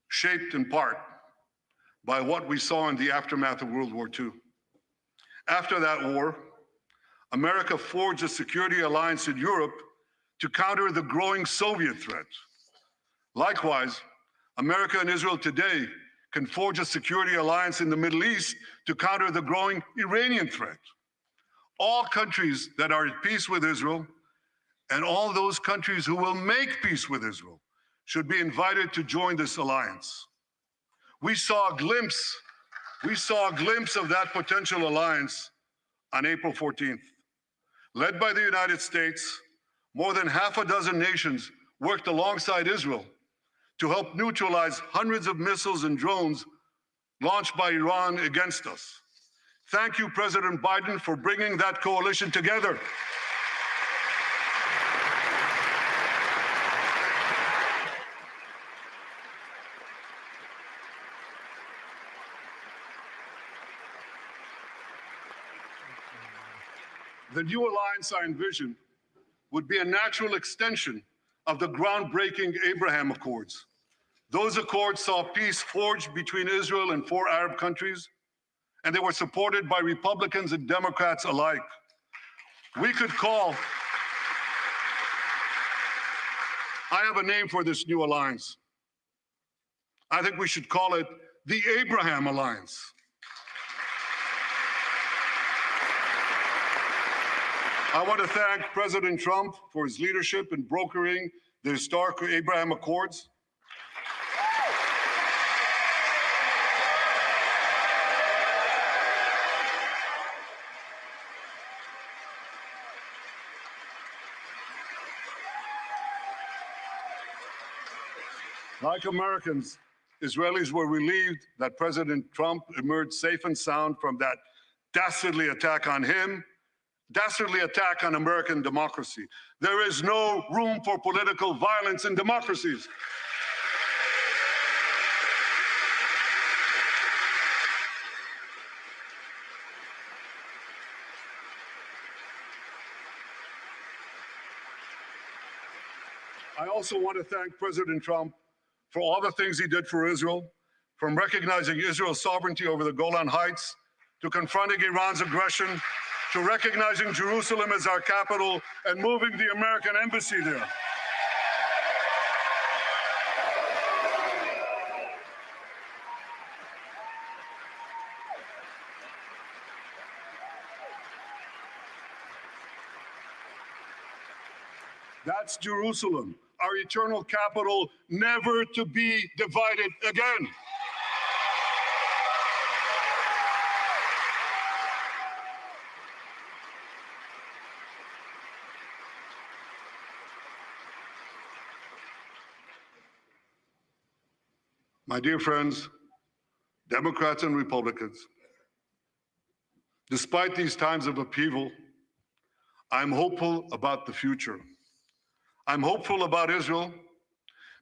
shaped in part by what we saw in the aftermath of World War II. After that war, America forged a security alliance in Europe to counter the growing Soviet threat. Likewise, America and Israel today can forge a security alliance in the Middle East to counter the growing Iranian threat. All countries that are at peace with Israel and all those countries who will make peace with Israel should be invited to join this alliance. We saw a glimpse of that potential alliance on April 14th. Led by the United States, more than half a dozen nations worked alongside Israel to help neutralize hundreds of missiles and drones launched by Iran against us. Thank you, President Biden, for bringing that coalition together. The new alliance I envision would be a natural extension of the groundbreaking Abraham Accords. Those accords saw peace forged between Israel and 4 Arab countries, and they were supported by Republicans and Democrats alike. We could call, I have a name for this new alliance. I think we should call it the Abraham Alliance. I want to thank President Trump for his leadership in brokering the historic Abraham Accords. Like Americans, Israelis were relieved that President Trump emerged safe and sound from that dastardly attack on him, dastardly attack on American democracy. There is no room for political violence in democracies. I also want to thank President Trump for all the things he did for Israel, from recognizing Israel's sovereignty over the Golan Heights, to confronting Iran's aggression, to recognizing Jerusalem as our capital and moving the American embassy there. That's Jerusalem, our eternal capital, never to be divided again. My dear friends, Democrats and Republicans, despite these times of upheaval, I'm hopeful about the future. I'm hopeful about Israel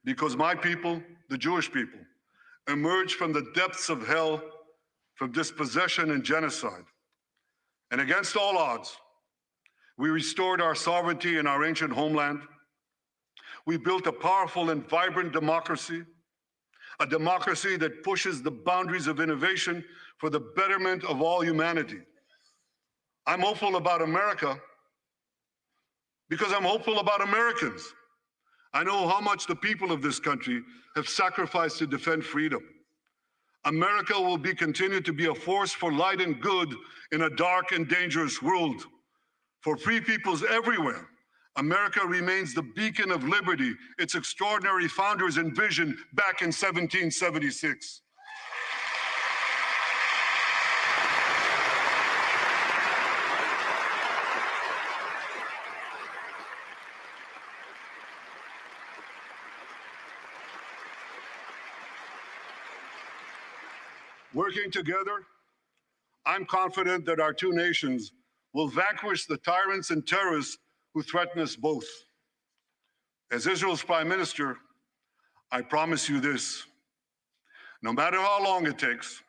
because my people, the Jewish people, emerged from the depths of hell, from dispossession and genocide. And against all odds, we restored our sovereignty in our ancient homeland. We built a powerful and vibrant democracy, a democracy that pushes the boundaries of innovation for the betterment of all humanity. I'm hopeful about America because I'm hopeful about Americans. I know how much the people of this country have sacrificed to defend freedom. America will continue to be a force for light and good in a dark and dangerous world. For free peoples everywhere, America remains the beacon of liberty its extraordinary founders envisioned back in 1776. Working together, I'm confident that our two nations will vanquish the tyrants and terrorists who threaten us both. As Israel's Prime Minister, I promise you this: no matter how long it takes,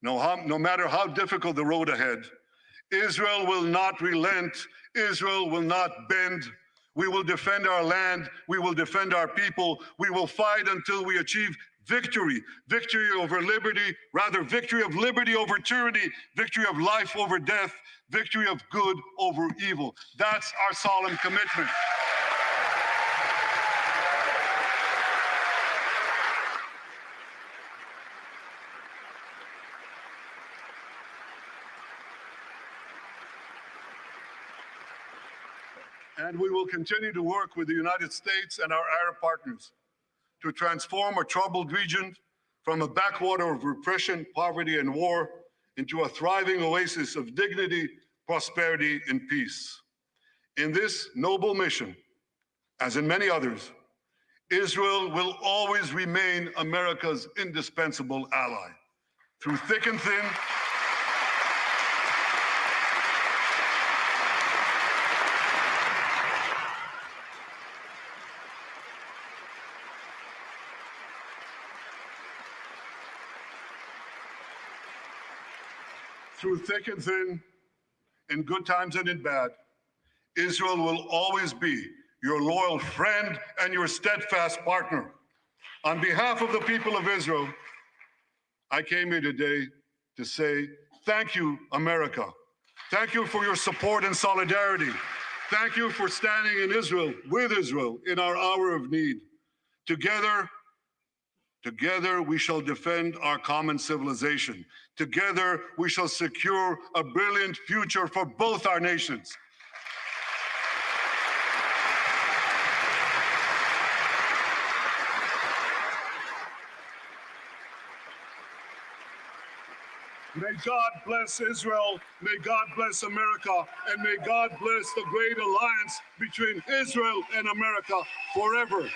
no matter how difficult the road ahead, Israel will not relent, Israel will not bend. We will defend our land, we will defend our people, we will fight until we achieve victory. Victory over liberty, rather victory of liberty over tyranny, victory of life over death, victory of good over evil. That's our solemn commitment. And we will continue to work with the United States and our Arab partners to transform a troubled region from a backwater of repression, poverty, and war into a thriving oasis of dignity, prosperity, and peace. In this noble mission, as in many others, Israel will always remain America's indispensable ally. Through thick and thin, in good times and in bad, Israel will always be your loyal friend and your steadfast partner. On behalf of the people of Israel, I came here today to say thank you, America. Thank you for your support and solidarity. Thank you for standing in Israel, with Israel, in our hour of need. Together we shall defend our common civilization. Together we shall secure a brilliant future for both our nations. May God bless Israel, may God bless America, and may God bless the great alliance between Israel and America forever.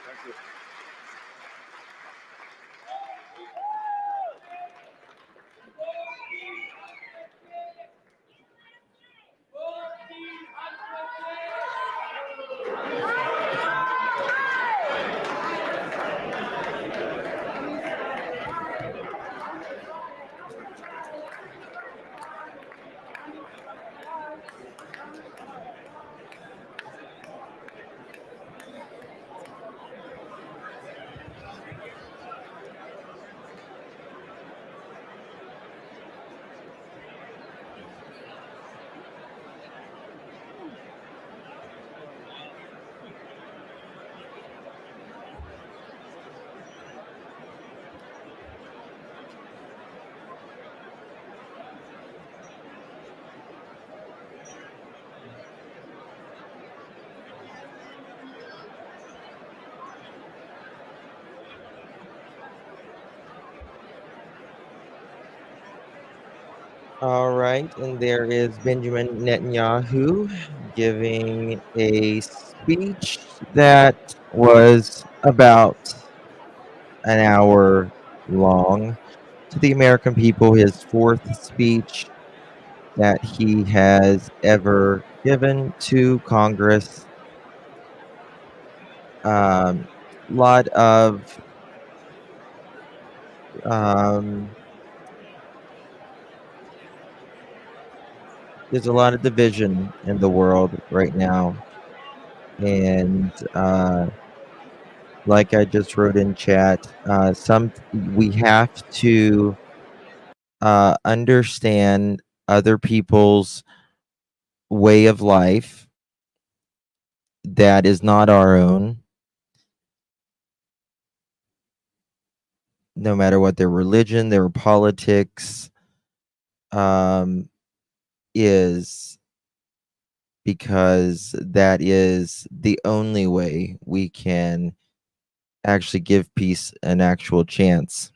Thank you. All right, and there is Benjamin Netanyahu giving a speech that was about an hour long to the American people, his fourth speech that he has ever given to Congress. Lot of um, there's a lot of division in the world right now, and like I just wrote in chat, we have to understand other people's way of life that is not our own, no matter what their religion, their politics is, because that is the only way we can actually give peace an actual chance.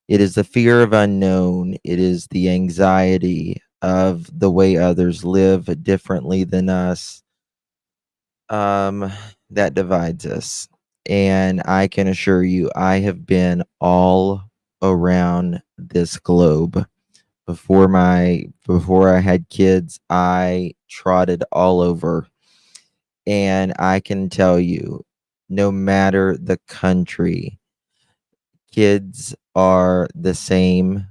It is the fear of unknown. It is the anxiety of the way others live differently than us that divides us. And I can assure you, I have been all around this globe. Before I had kids, I trotted all over. And I can tell you, no matter the country, kids are the same,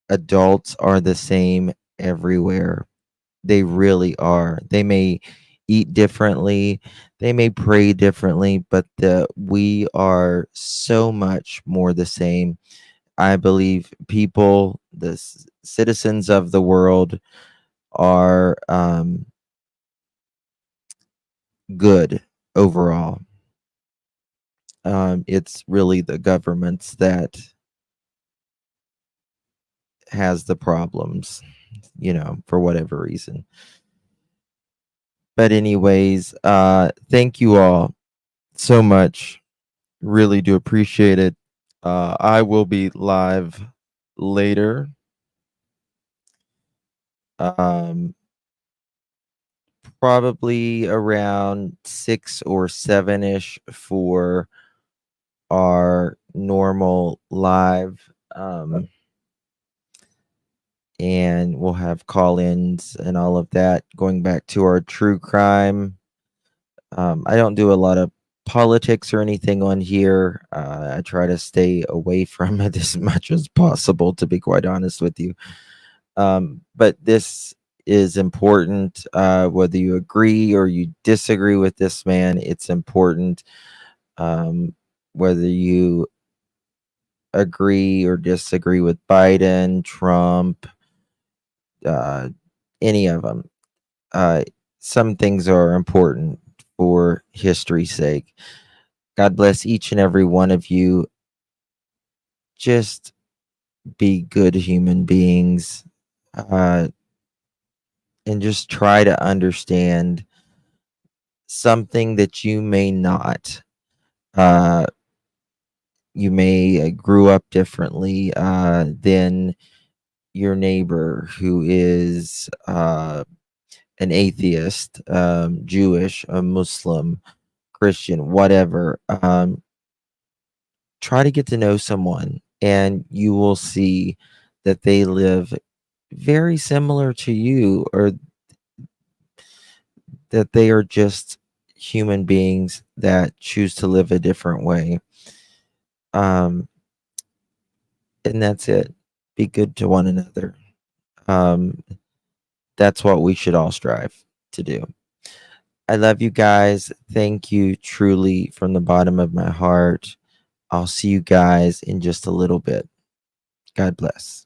adults are the same everywhere. They really are. They may eat differently, they may pray differently, but we are so much more the same. I believe people, the citizens of the world, are good overall. It's really the governments that has the problems, for whatever reason. But anyways, thank you all so much. Really do appreciate it. I will be live later. Um, probably around 6 or 7ish for our normal live. And we'll have call-ins and all of that. Going back to our true crime, I don't do a lot of politics or anything on here. I try to stay away from it as much as possible, to be quite honest with you. But this is important. Whether you agree or you disagree with this man, it's important. Whether you agree or disagree with Biden, Trump, any of them. Some things are important for history's sake. God bless each and every one of you. Just be good human beings, and just try to understand something that you may not. Uh, you may grew up differently than your neighbor who is an atheist, Jewish, a Muslim, Christian, whatever. Try to get to know someone, and you will see that they live very similar to you, or that they are just human beings that choose to live a different way. Um, and that's it. Be good to one another. Um, that's what we should all strive to do. I love you guys. Thank you truly from the bottom of my heart. I'll see you guys in just a little bit. God bless.